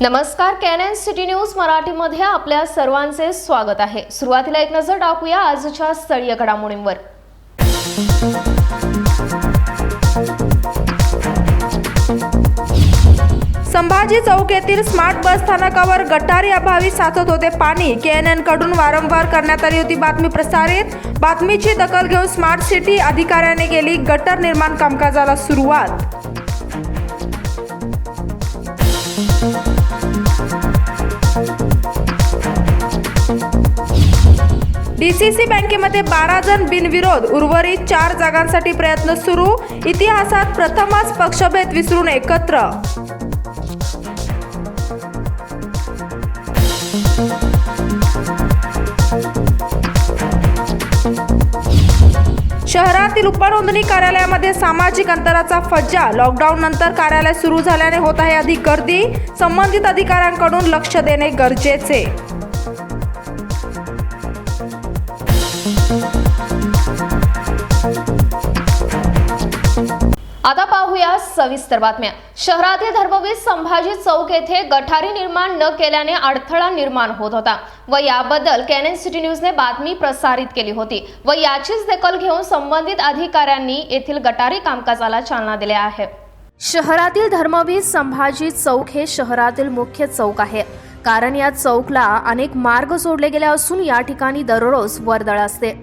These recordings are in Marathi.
नमस्कार, कॅनन सिटी न्यूज मराठीमध्ये आपल्या सर्वांचे स्वागत आहे। सुरुवातीला एक नजर टाकूया आजच्या स्थळीय घडामोडींवर। संभाजी चौक येथील स्मार्ट बस स्थानकावर गटारी अभावी साचत होते पाणी। केएनएन कडून वारंवार करण्यात आली होती बातमी प्रसारित। बातमीची दखल घेऊन स्मार्ट सिटी अधिकाऱ्यांनी केली गटर निर्माण कामकाजाला सुरुवात। डीसीसी बँकेमध्ये 12 जण बिनविरोध, उर्वरित 4 जागांसाठी प्रयत्न सुरू। इतिहासात प्रथमच पक्षभेद विसरून एकत्र। शहरातील उपनोंदणी कार्यालयामध्ये सामाजिक अंतराचा फज्जा। लॉकडाऊन नंतर कार्यालय सुरू झाल्याने होत आहे अधिक गर्दी। संबंधित अधिकाऱ्यांकडून लक्ष देणे गरजेचे। आता पाहूया सविस्तर बातम्या। शहरातील धर्मवीर संभाजी चौक येथे गटारी निर्माण न केल्याने अडथळा निर्माण होत होता व याबद्दल कॅनन सिटी न्यूजने बातमी प्रसारित केली होती व याचीच दखल घेऊन संबंधित अधिकाऱ्यांनी येथील गटारी कामकाजाला चालना दिली आहे। शहरातील धर्मवीर संभाजी चौक हे शहरातील मुख्य चौक आहे, कारण या चौकला अनेक मार्ग जोडले गेले असून या ठिकाणी दररोज वर्दळ असते।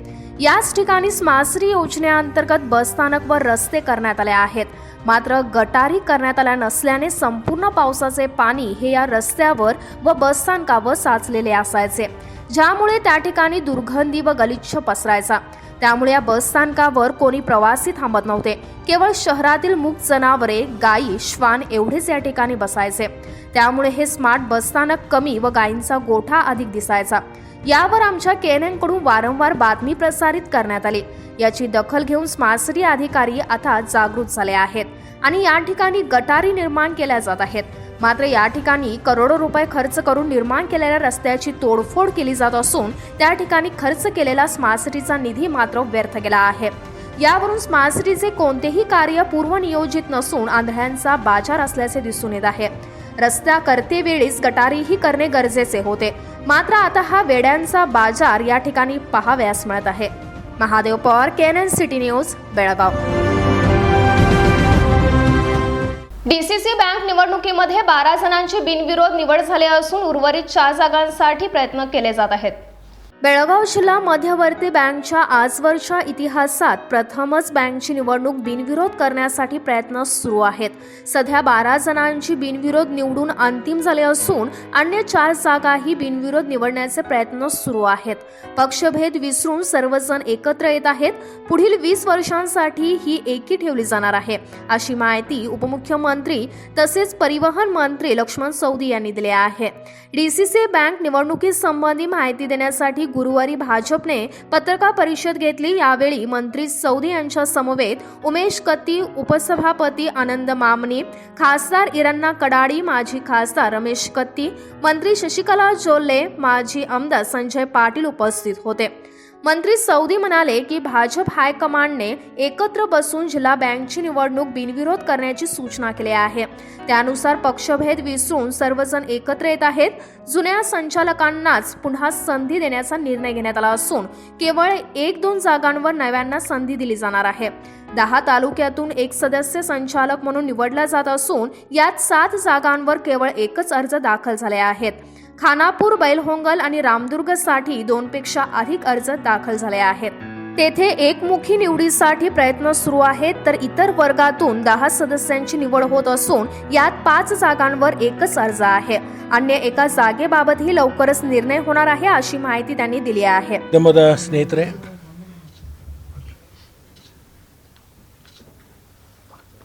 याच ठिकाणी स्मार्ट योजनेअंतर्गत बसस्थानक व रस्ते करण्यात आले आहेत, मात्र गटारी करण्यात आल्या नसल्याने संपूर्ण पावसाचे पाणी हे या रस्त्यावर व बसस्थानकावर साचलेले असायचे, ज्यामुळे त्या ठिकाणी दुर्गंधी व गलिच्छ पसरायचा। त्यामुळे या बसस्थानकावर कोणी प्रवासी थांबत नव्हते। केवळ शहरातील मूक जनावरे, गायी, श्वान एवढेच या ठिकाणी बसायचे। त्यामुळे हे स्मार्ट बसस्थानक कमी व गायींचा गोठा अधिक दिसायचा। यावर आमच्या केएनएन कडून वारंवार बातमी प्रसारित करण्यात आली। याची दखल घेऊन स्मार्ट सिटी अधिकारी आता जागृत झाले आहेत आणि या ठिकाणी गटारी निर्माण केल्या जात आहेत। मात्र या ठिकाणी करोडो रुपये खर्च करून निर्माण केलेल्या रस्त्याची तोडफोड केली जात असून त्या ठिकाणी खर्च केलेला स्मार्ट सिटीचा निधी मात्र व्यर्थ गेला आहे। यावरून स्मार्ट सिटीचे कोणतेही कार्य पूर्वनियोजित नसून आंधळ्यांचा बाजार असल्याचे दिसून येत आहे। रस्ता करतेवेळीच गटारीही करणे गरजेचे होते, मात्र आता हा वेड्यांचा बाजार या ठिकाणी पाहावयास मिळत आहे। Mahadev Pawar, canon city news, Belgaum. DCC bank निवडणुकीमध्ये 12 जणांची बिनविरोध निवड झाली असून उर्वरित 4 जागांसाठी प्रयत्न केले जात आहेत। बेळगाव जिल्हा मध्यवर्ती बँकच्या आजवरच्या इतिहासात प्रथमच बँकची निवडणूक बिनविरोध करण्यासाठी प्रयत्न सुरू आहेत। सध्या 12 जणांची बिनविरोध निवडून अंतिम झाले असून अन्य 4 जागाही बिनविरोध निवडण्याचे प्रयत्न सुरू आहेत। पक्षभेद विसरून सर्वजण एकत्र येत आहेत। पुढील 20 वर्षांसाठी ही एकी ठेवली जाणार आहे, अशी माहिती उपमुख्यमंत्री तसेच परिवहन मंत्री लक्ष्मण सवदी यांनी दिली आहे। डीसीसी बँक निवडणुकीसंबंधी माहिती देण्यासाठी गुरुवारी भाजपने पत्रकार परिषद घेतली। यावेळी मंत्री सौदी यांच्या समवेत उमेश कत्ती, उपसभापती आनंद मामनी, खासदार इरण्णा कडाडी, माजी खासदार रमेश कत्ती, मंत्री शशिकला जोल्ले, माजी आमदार संजय पाटील उपस्थित होते। मंत्री सौदी म्हणाले की भाजप हायकमांडने एकत्र बसून जिल्हा बँकची निवडणूक बिनविरोध करण्याची सूचना केली आहे। त्यानुसार पक्षभेद विसरून सर्वजण एकत्र येत आहेत। जुन्या संचालकांनाच पुन्हा संधी देण्याचा निर्णय घेण्यात आला असून केवळ 1-2 जागांवर नव्यांना संधी दिली जाणार आहे। 10 तालुक्यातून एक सदस्य संचालक म्हणून निवडला जात असून यात 7 जागांवर केवळ एकच अर्ज दाखल झाले आहेत। खानापूर, बैलहोंगल आणि रामदुर्गसाठी 2 पेक्षा अधिक अर्ज दाखल झाले आहेत। तेथे एकमुखी निवडीसाठी प्रयत्न सुरू आहेत, तर इतर वर्गातून 10 सदस्यांची निवड होत असून यात 5 जागांवर एकच अर्ज आहे। अन्य एका जागेबाबतही लवकरच निर्णय होणार आहे, अशी माहिती त्यांनी दिली आहे। स्नेहितरे,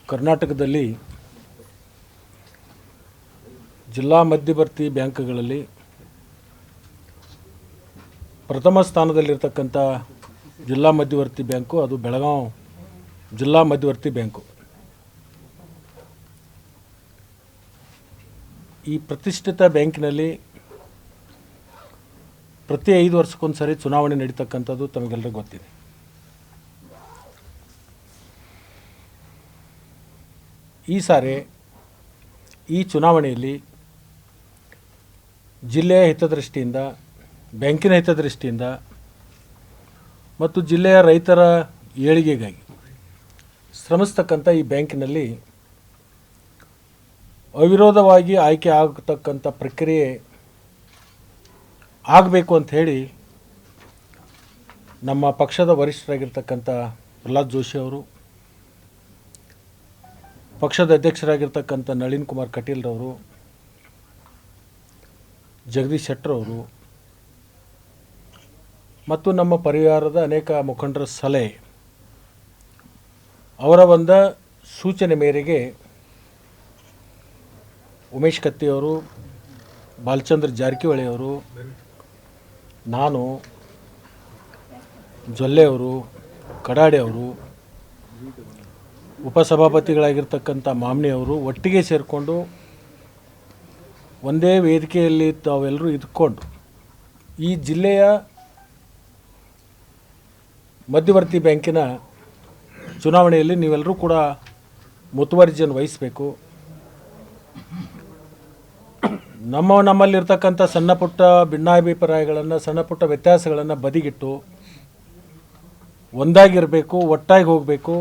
ಕರ್ನಾಟಕದಲ್ಲಿ ಜಿಲ್ಲಾ ಮಧ್ಯವರ್ತಿ ಬ್ಯಾಂಕ್ಗಳಲ್ಲಿ ಪ್ರಥಮ ಸ್ಥಾನದಲ್ಲಿರತಕ್ಕಂಥ ಜಿಲ್ಲಾ ಮಧ್ಯವರ್ತಿ ಬ್ಯಾಂಕು ಅದು ಬೆಳಗಾವಿ ಜಿಲ್ಲಾ ಮಧ್ಯವರ್ತಿ ಬ್ಯಾಂಕು। ಈ ಪ್ರತಿಷ್ಠಿತ ಬ್ಯಾಂಕಿನಲ್ಲಿ ಪ್ರತಿ 5 ವರ್ಷಕ್ಕೊಂದು ಚುನಾವಣೆ ನಡೀತಕ್ಕಂಥದ್ದು ತಮಗೆಲ್ಲರಿಗೂ ಗೊತ್ತಿದೆ। ಈ ಸಾರಿ ಈ ಚುನಾವಣೆಯಲ್ಲಿ ಜಿಲ್ಲೆಯ ಹಿತದೃಷ್ಟಿಯಿಂದ, ಬ್ಯಾಂಕಿನ ಹಿತದೃಷ್ಟಿಯಿಂದ ಮತ್ತು ಜಿಲ್ಲೆಯ ರೈತರ ಏಳಿಗೆಗಾಗಿ ಶ್ರಮಿಸ್ತಕ್ಕಂಥ ಈ ಬ್ಯಾಂಕಿನಲ್ಲಿ ಅವಿರೋಧವಾಗಿ ಆಯ್ಕೆ ಆಗತಕ್ಕಂಥ ಪ್ರಕ್ರಿಯೆ ಆಗಬೇಕು ಅಂತ ಹೇಳಿ ನಮ್ಮ ಪಕ್ಷದ ವರಿಷ್ಠರಾಗಿರ್ತಕ್ಕಂಥ ಪ್ರಹ್ಲಾದ್ ಜೋಶಿ ಅವರು, ಪಕ್ಷದ ಅಧ್ಯಕ್ಷರಾಗಿರ್ತಕ್ಕಂಥ ನಳಿನ್ ಕುಮಾರ್ ಕಟೀಲ್ರವರು, ಜಗದೀಶ್ ಶೆಟ್ಟರವರು ಮತ್ತು ನಮ್ಮ ಪರಿವಾರದ ಅನೇಕ ಮುಖಂಡರ ಸಲಹೆ, ಅವರ ಒಂದು ಸೂಚನೆ ಮೇರೆಗೆ ಉಮೇಶ್ ಕತ್ತಿಯವರು, ಬಾಲಚಂದ್ರ ಜಾರಕಿಹೊಳಿ ಅವರು, ನಾನು, ಜೊಲ್ಲೆಯವರು, ಕಡಾಡೆ ಅವರು, ಉಪಸಭಾಪತಿಗಳಾಗಿರ್ತಕ್ಕಂಥ ಮಾಮ್ನಿಯವರು ಒಟ್ಟಿಗೆ ಸೇರಿಕೊಂಡು ಒಂದೇ ವೇದಿಕೆಯಲ್ಲಿ ತಾವೆಲ್ಲರೂ ಇದ್ಕೊಂಡು ಈ ಜಿಲ್ಲೆಯ ಮಧ್ಯವರ್ತಿ ಬ್ಯಾಂಕಿನ ಚುನಾವಣೆಯಲ್ಲಿ ನೀವೆಲ್ಲರೂ ಕೂಡ ಮುತುವರ್ಜಿಯನ್ನು ವಹಿಸಬೇಕು. ನಮ್ಮಲ್ಲಿರ್ತಕ್ಕಂಥ ಸಣ್ಣ ಪುಟ್ಟ ಭಿನ್ನಾಭಿಪ್ರಾಯಗಳನ್ನು, ಸಣ್ಣ ಪುಟ್ಟ ವ್ಯತ್ಯಾಸಗಳನ್ನು ಬದಿಗಿಟ್ಟು ಒಂದಾಗಿರಬೇಕು, ಒಟ್ಟಾಗಿ ಹೋಗಬೇಕು.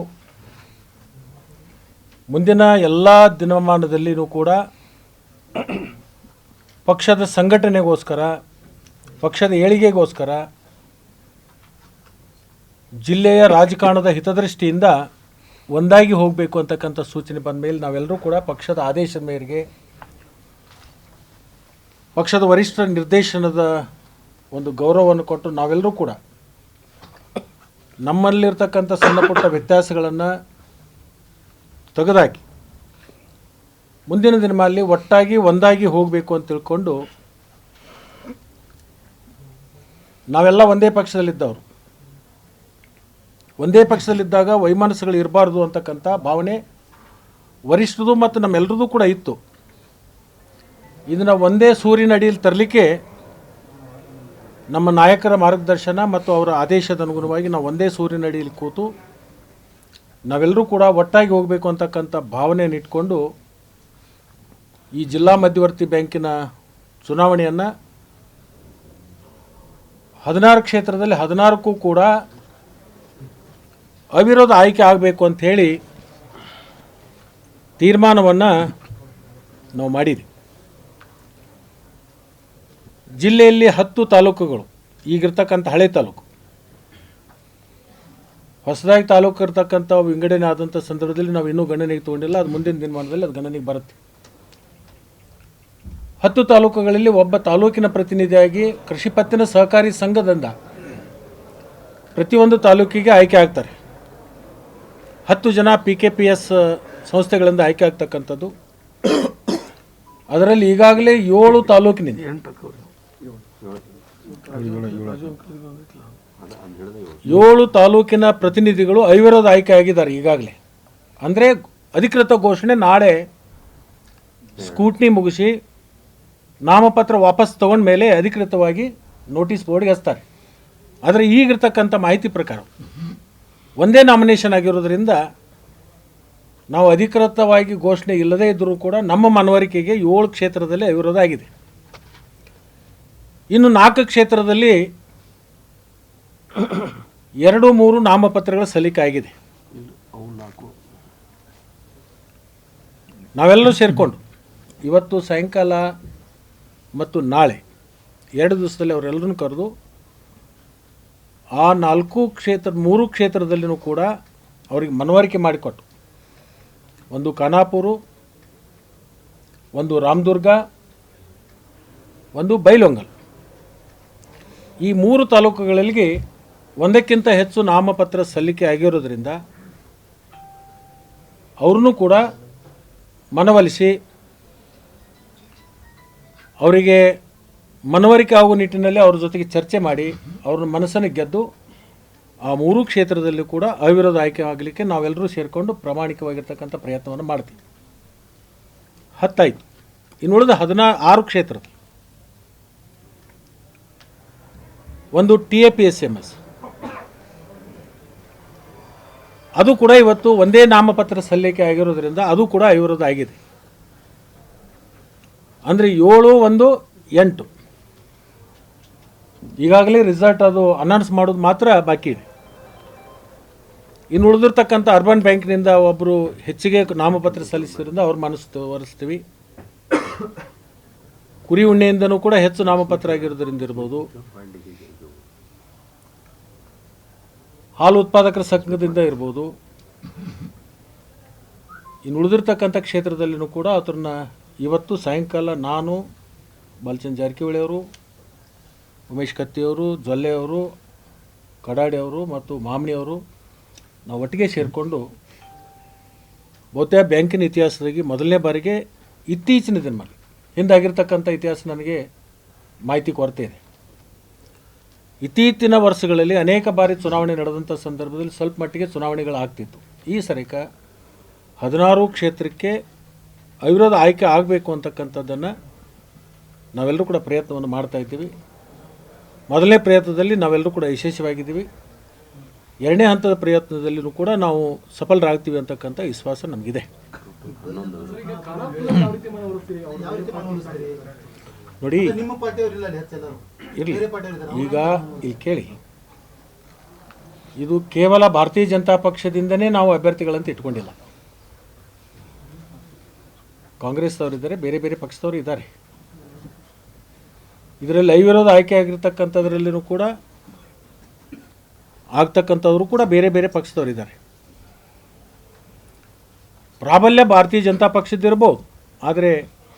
ಮುಂದಿನ ಎಲ್ಲ ದಿನಮಾನದಲ್ಲಿಯೂ ಕೂಡ ಪಕ್ಷದ ಸಂಘಟನೆಗೋಸ್ಕರ, ಪಕ್ಷದ ಏಳಿಗೆಗೋಸ್ಕರ, ಜಿಲ್ಲೆಯ ರಾಜಕಾರಣದ ಹಿತದೃಷ್ಟಿಯಿಂದ ಒಂದಾಗಿ ಹೋಗಬೇಕು ಅಂತಕ್ಕಂಥ ಸೂಚನೆ ಬಂದ ಮೇಲೆ ನಾವೆಲ್ಲರೂ ಕೂಡ ಪಕ್ಷದ ಆದೇಶದ ಮೇರೆಗೆ, ಪಕ್ಷದ ವರಿಷ್ಠರ ನಿರ್ದೇಶನದ ಒಂದು ಗೌರವವನ್ನು ಕೊಟ್ಟು ನಾವೆಲ್ಲರೂ ಕೂಡ ನಮ್ಮಲ್ಲಿರ್ತಕ್ಕಂಥ ಸಣ್ಣ ಪುಟ್ಟ ವ್ಯತ್ಯಾಸಗಳನ್ನು ತೆಗೆದಾಕಿ ಮುಂದಿನ ದಿನಗಳಲ್ಲಿ ಒಟ್ಟಾಗಿ ಒಂದಾಗಿ ಹೋಗಬೇಕು ಅಂತ ತಿಳ್ಕೊಂಡು ನಾವೆಲ್ಲ ಒಂದೇ ಪಕ್ಷದಲ್ಲಿದ್ದವರು. ಒಂದೇ ಪಕ್ಷದಲ್ಲಿದ್ದಾಗ ವೈಮನಸ್ಸುಗಳು ಇರಬಾರ್ದು ಅಂತಕ್ಕಂಥ ಭಾವನೆ ವರಿಷ್ಠರದು ಮತ್ತು ನಮ್ಮೆಲ್ಲರದು ಕೂಡ ಇತ್ತು. ಇದನ್ನು ಒಂದೇ ಸೂರಿನ ಅಡಿಯಲ್ಲಿ ತರಲಿಕ್ಕೆ ನಮ್ಮ ನಾಯಕರ ಮಾರ್ಗದರ್ಶನ ಮತ್ತು ಅವರ ಆದೇಶದ ಅನುಗುಣವಾಗಿ ನಾವು ಒಂದೇ ಸೂರಿನ ಅಡಿಯಲ್ಲಿ ಕೂತು ನಾವೆಲ್ಲರೂ ಕೂಡ ಒಟ್ಟಾಗಿ ಹೋಗಬೇಕು ಅಂತಕ್ಕಂಥ ಭಾವನೆಯನ್ನು ಇಟ್ಕೊಂಡು ಈ ಜಿಲ್ಲಾ ಮಧ್ಯವರ್ತಿ ಬ್ಯಾಂಕಿನ ಚುನಾವಣೆಯನ್ನು 16 ಕ್ಷೇತ್ರದಲ್ಲಿ 16ಕ್ಕೂ ಕೂಡ ಅವಿರೋಧ ಆಯ್ಕೆ ಆಗಬೇಕು ಅಂಥೇಳಿ ತೀರ್ಮಾನವನ್ನು ನಾವು ಮಾಡಿದ್ವಿ. ಜಿಲ್ಲೆಯಲ್ಲಿ 10 ತಾಲೂಕುಗಳು ಈಗಿರ್ತಕ್ಕಂಥ ಹಳೆ ತಾಲೂಕು, ಹೊಸದಾಗಿ ತಾಲೂಕು ಇರ್ತಕ್ಕಂಥ ವಿಂಗಡಣೆ ಆದಂಥ ಸಂದರ್ಭದಲ್ಲಿ ನಾವು ಇನ್ನೂ ಗಣನೆಗೆ ತೊಗೊಂಡಿಲ್ಲ. ಅದು ಮುಂದಿನ ದಿನಮಾನದಲ್ಲಿ ಅದು ಗಣನೆಗೆ ಬರುತ್ತೆ. 10 ತಾಲೂಕುಗಳಲ್ಲಿ ಒಬ್ಬ ತಾಲೂಕಿನ ಪ್ರತಿನಿಧಿಯಾಗಿ ಕೃಷಿ ಪತ್ತಿನ ಸಹಕಾರಿ ಸಂಘದಿಂದ ಪ್ರತಿಯೊಂದು ತಾಲೂಕಿಗೆ ಆಯ್ಕೆ ಆಗ್ತಾರೆ. 10 ಜನ PKPS ಸಂಸ್ಥೆಗಳಿಂದ ಆಯ್ಕೆ ಆಗ್ತಕ್ಕಂಥದ್ದು. ಅದರಲ್ಲಿ ಈಗಾಗಲೇ 7 ತಾಲೂಕಿನಿಂದ 7 ತಾಲೂಕಿನ ಪ್ರತಿನಿಧಿಗಳು ಅವಿರೋಧ ಆಯ್ಕೆ ಆಗಿದ್ದಾರೆ ಈಗಾಗಲೇ. ಅಂದರೆ ಅಧಿಕೃತ ಘೋಷಣೆ ನಾಳೆ ಸ್ಕೂಟ್ನಿ ಮುಗಿಸಿ ನಾಮಪತ್ರ ವಾಪಸ್ ತಗೊಂಡ ಮೇಲೆ ಅಧಿಕೃತವಾಗಿ ನೋಟಿಸ್ ಬೋರ್ಡ್ಗೆ ಹಚ್ತಾರೆ. ಆದರೆ ಈಗಿರ್ತಕ್ಕಂಥ ಮಾಹಿತಿ ಪ್ರಕಾರ ಒಂದೇ ನಾಮಿನೇಷನ್ ಆಗಿರೋದ್ರಿಂದ ನಾವು ಅಧಿಕೃತವಾಗಿ ಘೋಷಣೆ ಇಲ್ಲದೇ ಇದ್ದರೂ ಕೂಡ ನಮ್ಮ ಮನವರಿಕೆಗೆ 7 ಕ್ಷೇತ್ರದಲ್ಲಿ ಅವಿರೋಧ ಆಗಿದೆ. ಇನ್ನು 4 ಕ್ಷೇತ್ರದಲ್ಲಿ 2-3 ನಾಮಪತ್ರಗಳ ಸಲ್ಲಿಕೆ ಆಗಿದೆ. ನಾವೆಲ್ಲರೂ ಸೇರಿಕೊಂಡು ಇವತ್ತು ಸಾಯಂಕಾಲ ಮತ್ತು ನಾಳೆ 2 ದಿವಸದಲ್ಲಿ ಅವರೆಲ್ಲರನ್ನು ಕರೆದು ಆ 3 ಕ್ಷೇತ್ರದಲ್ಲಿಯೂ ಕೂಡ ಅವರಿಗೆ ಮನವರಿಕೆ ಮಾಡಿಕೊಟ್ಟು, ಒಂದು ಖಾನಾಪುರ, ಒಂದು ರಾಮದುರ್ಗ, ಒಂದು ಬೈಲೊಂಗಲ್, ಈ 3 ತಾಲೂಕುಗಳಲ್ಲಿ ಒಂದಕ್ಕಿಂತ ಹೆಚ್ಚು ನಾಮಪತ್ರ ಸಲ್ಲಿಕೆ ಆಗಿರೋದ್ರಿಂದ ಅವ್ರನ್ನೂ ಕೂಡ ಮನವೊಲಿಸಿ ಅವರಿಗೆ ಮನವರಿಕೆ ಆಗುವ ನಿಟ್ಟಿನಲ್ಲಿ ಅವ್ರ ಜೊತೆಗೆ ಚರ್ಚೆ ಮಾಡಿ ಅವ್ರ ಮನಸ್ಸನ್ನು ಗೆದ್ದು ಆ 3 ಕ್ಷೇತ್ರದಲ್ಲಿ ಕೂಡ ಅವಿರೋಧ ಆಯ್ಕೆ ಆಗಲಿಕ್ಕೆ ನಾವೆಲ್ಲರೂ ಸೇರಿಕೊಂಡು ಪ್ರಾಮಾಣಿಕವಾಗಿರ್ತಕ್ಕಂಥ ಪ್ರಯತ್ನವನ್ನು ಮಾಡ್ತೀವಿ. 10 ಆಯಿತು. ಇನ್ನುಳಿದ 16 ಕ್ಷೇತ್ರ, ಒಂದು TAPSMS, ಅದು ಕೂಡ ಇವತ್ತು ಒಂದೇ ನಾಮಪತ್ರ ಸಲ್ಲಿಕೆ ಆಗಿರೋದ್ರಿಂದ ಅದು ಕೂಡ ಅವಿರೋಧ ಆಗಿದೆ. ಅಂದರೆ 7, 1, 8 ಈಗಾಗಲೇ ರಿಸಲ್ಟ್ ಅದು ಅನೌನ್ಸ್ ಮಾಡೋದು ಮಾತ್ರ ಬಾಕಿ ಇದೆ. ಇನ್ನು ಉಳಿದಿರ್ತಕ್ಕಂಥ ಅರ್ಬನ್ ಬ್ಯಾಂಕ್ನಿಂದ ಒಬ್ಬರು ಹೆಚ್ಚಿಗೆ ನಾಮಪತ್ರ ಸಲ್ಲಿಸಿದ್ರಿಂದ ಅವ್ರ ಮನಸ್ಸು ಒರೆಸ್ತೀವಿ. ಕುರಿ ಉಣ್ಣೆಯಿಂದನೂ ಕೂಡ ಹೆಚ್ಚು ನಾಮಪತ್ರ ಆಗಿರೋದ್ರಿಂದ ಇರ್ಬೋದು, ಹಾಲು ಉತ್ಪಾದಕರ ಸಂಘದಿಂದ ಇರ್ಬೋದು, ಇನ್ನು ಉಳಿದಿರ್ತಕ್ಕಂಥ ಕ್ಷೇತ್ರದಲ್ಲಿನೂ ಕೂಡ ಅದನ್ನು ಇವತ್ತು ಸಾಯಂಕಾಲ ನಾನು, ಬಾಲಚಂದ್ರ ಜಾರಕಿಹೊಳಿ ಅವರು, ಉಮೇಶ್ ಕತ್ತಿಯವರು, ಜೊಲ್ಲೆಯವರು, ಕಡಾಡಿಯವರು ಮತ್ತು ಮಾಮಣಿಯವರು ನಾವು ಒಟ್ಟಿಗೆ ಸೇರಿಕೊಂಡು ಬಹುತೇಕ ಬ್ಯಾಂಕಿನ ಇತಿಹಾಸದಾಗಿ ಮೊದಲನೇ ಬಾರಿಗೆ ಇತ್ತೀಚಿನ ದಿನದಲ್ಲಿ ಹಿಂದಾಗಿರ್ತಕ್ಕಂಥ ಇತಿಹಾಸ ನನಗೆ ಮಾಹಿತಿ ಕೊರತೆ ಇದೆ. ಇತ್ತೀಚಿನ ವರ್ಷಗಳಲ್ಲಿ ಅನೇಕ ಬಾರಿ ಚುನಾವಣೆ ನಡೆದಂಥ ಸಂದರ್ಭದಲ್ಲಿ ಸ್ವಲ್ಪ ಮಟ್ಟಿಗೆ ಚುನಾವಣೆಗಳಾಗ್ತಿತ್ತು. ಈ ಸರಿಕ 16 ಕ್ಷೇತ್ರಕ್ಕೆ ಅವಿರೋಧ ಆಯ್ಕೆ ಆಗಬೇಕು ಅಂತಕ್ಕಂಥದ್ದನ್ನು ನಾವೆಲ್ಲರೂ ಕೂಡ ಪ್ರಯತ್ನವನ್ನು ಮಾಡ್ತಾ ಇದ್ದೀವಿ. ಮೊದಲನೇ ಪ್ರಯತ್ನದಲ್ಲಿ ನಾವೆಲ್ಲರೂ ಕೂಡ ಯಶಸ್ವಿಯಾಗಿದ್ದೀವಿ. ಎರಡನೇ ಹಂತದ ಪ್ರಯತ್ನದಲ್ಲಿಯೂ ಕೂಡ ನಾವು ಸಫಲರಾಗ್ತೀವಿ ಅಂತಕ್ಕಂಥ ವಿಶ್ವಾಸ ನಮಗಿದೆ. ನೋಡಿ ಇರಲಿ, ಈಗ ಇಲ್ಲಿ ಕೇಳಿ, ಇದು ಕೇವಲ ಭಾರತೀಯ ಜನತಾ ಪಕ್ಷದಿಂದನೇ ನಾವು ಅಭ್ಯರ್ಥಿಗಳಂತ ಇಟ್ಕೊಂಡಿಲ್ಲ. ಕಾಂಗ್ರೆಸ್ದವರು ಇದ್ದಾರೆ, ಬೇರೆ ಬೇರೆ ಪಕ್ಷದವರು ಇದ್ದಾರೆ. ಇದರಲ್ಲಿ ಅವಿರೋಧ ಆಯ್ಕೆ ಆಗಿರ್ತಕ್ಕಂಥದ್ರಲ್ಲಿನೂ ಕೂಡ ಆಗ್ತಕ್ಕಂಥವ್ರು ಕೂಡ ಬೇರೆ ಬೇರೆ ಪಕ್ಷದವರು ಇದ್ದಾರೆ. ಪ್ರಾಬಲ್ಯ ಭಾರತೀಯ ಜನತಾ ಪಕ್ಷದಿರ್ಬೋದು, ಆದರೆ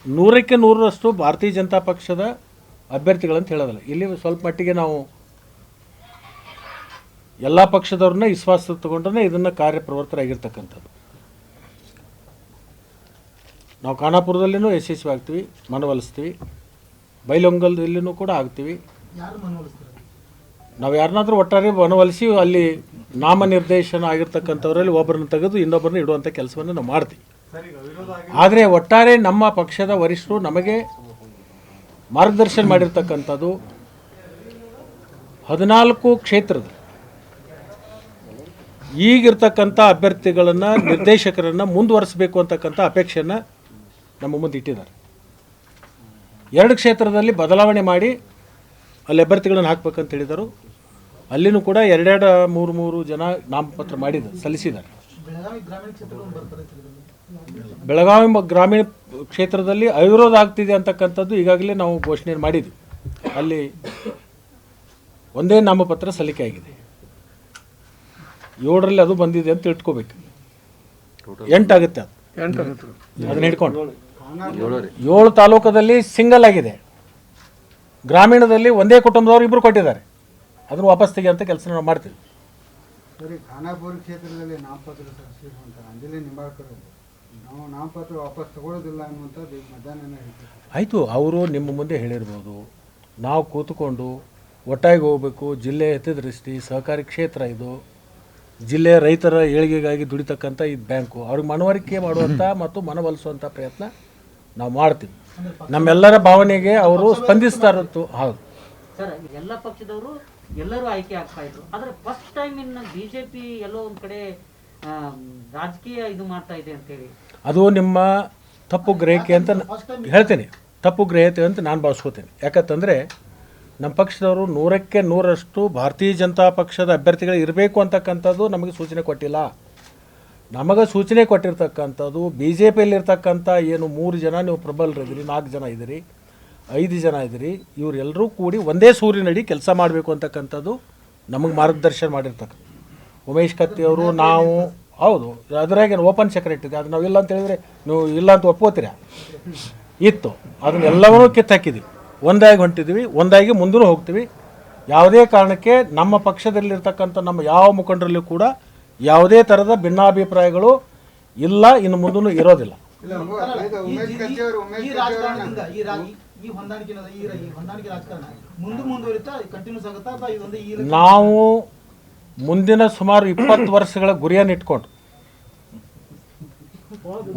100ಕ್ಕೆ 100ರಷ್ಟು ಭಾರತೀಯ ಜನತಾ ಪಕ್ಷದ ಅಭ್ಯರ್ಥಿಗಳಂತ ಹೇಳೋದಿಲ್ಲ. ಇಲ್ಲಿ ಸ್ವಲ್ಪ ಮಟ್ಟಿಗೆ ನಾವು ಎಲ್ಲ ಪಕ್ಷದವ್ರನ್ನ ವಿಶ್ವಾಸ ತಗೊಂಡ್ರೆ ಇದನ್ನು ಕಾರ್ಯಪ್ರವೃತ್ತರಾಗಿರ್ತಕ್ಕಂಥದ್ದು. ನಾವು ಖಾನಾಪುರದಲ್ಲಿನೂ ಯಶಸ್ವಿ ಆಗ್ತೀವಿ, ಮನವೊಲಿಸ್ತೀವಿ. ಬೈಲೊಂಗಲದಲ್ಲಿನೂ ಕೂಡ ಆಗ್ತೀವಿ. ನಾವು ಯಾರನ್ನಾದರೂ ಒಟ್ಟಾರೆ ಮನವೊಲಿಸಿ ಅಲ್ಲಿ ನಾಮನಿರ್ದೇಶನ ಆಗಿರ್ತಕ್ಕಂಥವರಲ್ಲಿ ಒಬ್ಬರನ್ನ ತೆಗೆದು ಇನ್ನೊಬ್ಬರನ್ನ ಇಡುವಂಥ ಕೆಲಸವನ್ನು ನಾವು ಮಾಡ್ತೀವಿ. ಆದರೆ ಒಟ್ಟಾರೆ ನಮ್ಮ ಪಕ್ಷದ ವರಿಷ್ಠರು ನಮಗೆ ಮಾರ್ಗದರ್ಶನ ಮಾಡಿರ್ತಕ್ಕಂಥದ್ದು 14 ಕ್ಷೇತ್ರದ ಈಗಿರ್ತಕ್ಕಂಥ ಅಭ್ಯರ್ಥಿಗಳನ್ನು, ನಿರ್ದೇಶಕರನ್ನು ಮುಂದುವರಿಸಬೇಕು ಅಂತಕ್ಕಂಥ ಅಪೇಕ್ಷೆಯನ್ನು ನಮ್ಮ ಮುಂದೆ ಇಟ್ಟಿದ್ದಾರೆ. 2 ಕ್ಷೇತ್ರದಲ್ಲಿ ಬದಲಾವಣೆ ಮಾಡಿ ಅಲ್ಲಿ ಅಭ್ಯರ್ಥಿಗಳನ್ನು ಹಾಕ್ಬೇಕಂತ ಹೇಳಿದರು. ಅಲ್ಲಿನೂ ಕೂಡ 2-3 ಜನ ನಾಮಪತ್ರ ಸಲ್ಲಿಸಿದ್ದಾರೆ. ಬೆಳಗಾವಿ ಗ್ರಾಮೀಣ ಕ್ಷೇತ್ರದಲ್ಲಿ ಅವಿರೋಧ ಆಗ್ತಿದೆ ಅಂತಕ್ಕಂಥದ್ದು ಈಗಾಗಲೇ ನಾವು ಘೋಷಣೆ ಮಾಡಿದ್ವಿ. ಅಲ್ಲಿ ಒಂದೇ ನಾಮಪತ್ರ ಸಲ್ಲಿಕೆ ಆಗಿದೆ. 7ರಲ್ಲಿ ಅದು ಬಂದಿದೆ ಅಂತ ಇಟ್ಕೋಬೇಕು. 8 ಆಗುತ್ತೆ ಅದು. ಅದನ್ನ ಹಿಡ್ಕೊಂಡು 7 ತಾಲೂಕದಲ್ಲಿ ಸಿಂಗಲ್ ಆಗಿದೆ. ಗ್ರಾಮೀಣದಲ್ಲಿ ಒಂದೇ ಕುಟುಂಬದವರು 2 ಕೊಟ್ಟಿದ್ದಾರೆ. ಅದನ್ನು ವಾಪಸ್ ತೆಗೆಯುವಂಥ ಕೆಲಸ ನಾವು ಮಾಡ್ತೀವಿ. ಸರಿ, ಖಾನಾಪುರ ಕ್ಷೇತ್ರದಲ್ಲಿ ನಾಮಪತ್ರ ಸಲ್ಲಿಸುವಂಥ ಅಂಜಲಿ ನಿಂಬಾಳ್ಕರ್ ನಾವು ನಾಮಪತ್ರ ವಾಪಸ್ ತಗೊಳ್ಳೋದಿಲ್ಲ ಅನ್ನುವಂಥದ್ದು ಮಧ್ಯಾಹ್ನ ಹೇಳ್ತಾರೆ. ಆಯಿತು, ಅವರು ನಿಮ್ಮ ಮುಂದೆ ಹೇಳಿರ್ಬೋದು. ನಾವು ಕೂತ್ಕೊಂಡು ಒಟ್ಟಾಗಿ ಹೋಗಬೇಕು. ಜಿಲ್ಲೆ ಹಿತದೃಷ್ಟಿ ಸಹಕಾರಿ ಕ್ಷೇತ್ರ ಇದು. ಜಿಲ್ಲೆಯ ರೈತರ ಏಳಿಗೆಗಾಗಿ ದುಡಿತಕ್ಕಂಥ ಇದು ಬ್ಯಾಂಕು. ಅವ್ರಿಗೆ ಮನವರಿಕೆ ಮಾಡುವಂಥ ಮತ್ತು ಮನವೊಲಿಸುವಂಥ ಪ್ರಯತ್ನ ನಾವು ಮಾಡ್ತೀವಿ. ನಮ್ಮೆಲ್ಲರ ಭಾವನೆಗೆ ಅವರು ಸ್ಪಂದಿಸ್ತಾರತ್ತು. ಹೌದು ಸರ್, ಎಲ್ಲ ಪಕ್ಷದವರು ಎಲ್ಲರೂ ಆಯ್ಕೆ ಆಗ್ತಾ ಇದ್ರು. ಆದರೆ ಫಸ್ಟ್ ಟೈಮ್ ಇನ್ನು ಬಿಜೆಪಿ ಎಲ್ಲೋ ಒಂದು ಕಡೆ ರಾಜಕೀಯ ಇದು ಮಾಡ್ತಾ ಇದೆ ಅಂತೇಳಿ ಅದು ನಿಮ್ಮ ತಪ್ಪು ಗ್ರಹಿಕೆ ಅಂತ ಹೇಳ್ತೇನೆ. ತಪ್ಪು ಗ್ರಹಿಕೆ ಅಂತ ನಾನು ಭಾವಿಸ್ಕೋತೇನೆ. ಯಾಕಂತಂದರೆ ನಮ್ಮ ಪಕ್ಷದವರು 100ಕ್ಕೆ 100ರಷ್ಟು ಭಾರತೀಯ ಜನತಾ ಪಕ್ಷದ ಅಭ್ಯರ್ಥಿಗಳು ಇರಬೇಕು ಅಂತಕ್ಕಂಥದ್ದು ನಮಗೆ ಸೂಚನೆ ಕೊಟ್ಟಿಲ್ಲ. ನಮಗೆ ಸೂಚನೆ ಕೊಟ್ಟಿರ್ತಕ್ಕಂಥದ್ದು ಬಿ ಜೆ ಪಿಯಲ್ಲಿರ್ತಕ್ಕಂಥ ಏನು 3 ಜನ ನೀವು ಪ್ರಬಲರಿದ್ದೀರಿ, 4 ಜನ ಇದ್ದೀರಿ, 5 ಜನ ಇದ್ದೀರಿ, ಇವರೆಲ್ಲರೂ ಕೂಡಿ ಒಂದೇ ಸೂರಿನಡಿ ಕೆಲಸ ಮಾಡಬೇಕು ಅಂತಕ್ಕಂಥದ್ದು ನಮಗೆ ಮಾರ್ಗದರ್ಶನ ಮಾಡಿರ್ತಕ್ಕಂಥ ಉಮೇಶ್ ಕತ್ತಿಯವರು, ನಾವು. ಹೌದು, ಅದ್ರಾಗೇನು ಓಪನ್ ಸೆಕ್ರೆಟ್ ಇದೆ. ಅದು ನಾವು ಇಲ್ಲ ಅಂತ ಹೇಳಿದರೆ ನೀವು ಇಲ್ಲ ಅಂತ ಒಪ್ಕೋತೀರಾ? ಇತ್ತು. ಅದನ್ನೆಲ್ಲವನ್ನೂ ಕಿತ್ತಾಕಿದ್ದೀವಿ. ಒಂದಾಗಿ ಹೊಂಟಿದ್ದೀವಿ, ಒಂದಾಗಿ ಮುಂದೂ ಹೋಗ್ತೀವಿ. ಯಾವುದೇ ಕಾರಣಕ್ಕೆ ನಮ್ಮ ಪಕ್ಷದಲ್ಲಿರ್ತಕ್ಕಂಥ ನಮ್ಮ ಯಾವ ಮುಖಂಡರಲ್ಲೂ ಕೂಡ ಯಾವುದೇ ಥರದ ಭಿನ್ನಾಭಿಪ್ರಾಯಗಳು ಇಲ್ಲ, ಇನ್ನು ಮುಂದೂ ಇರೋದಿಲ್ಲ. ಉಮೇಶ್ ಕತ್ತಿ ಅವರು ನಾವು ಮುಂದಿನ ಸುಮಾರು 20 ವರ್ಷಗಳ ಗುರಿಯನ್ನು ಇಟ್ಕೊಂಡು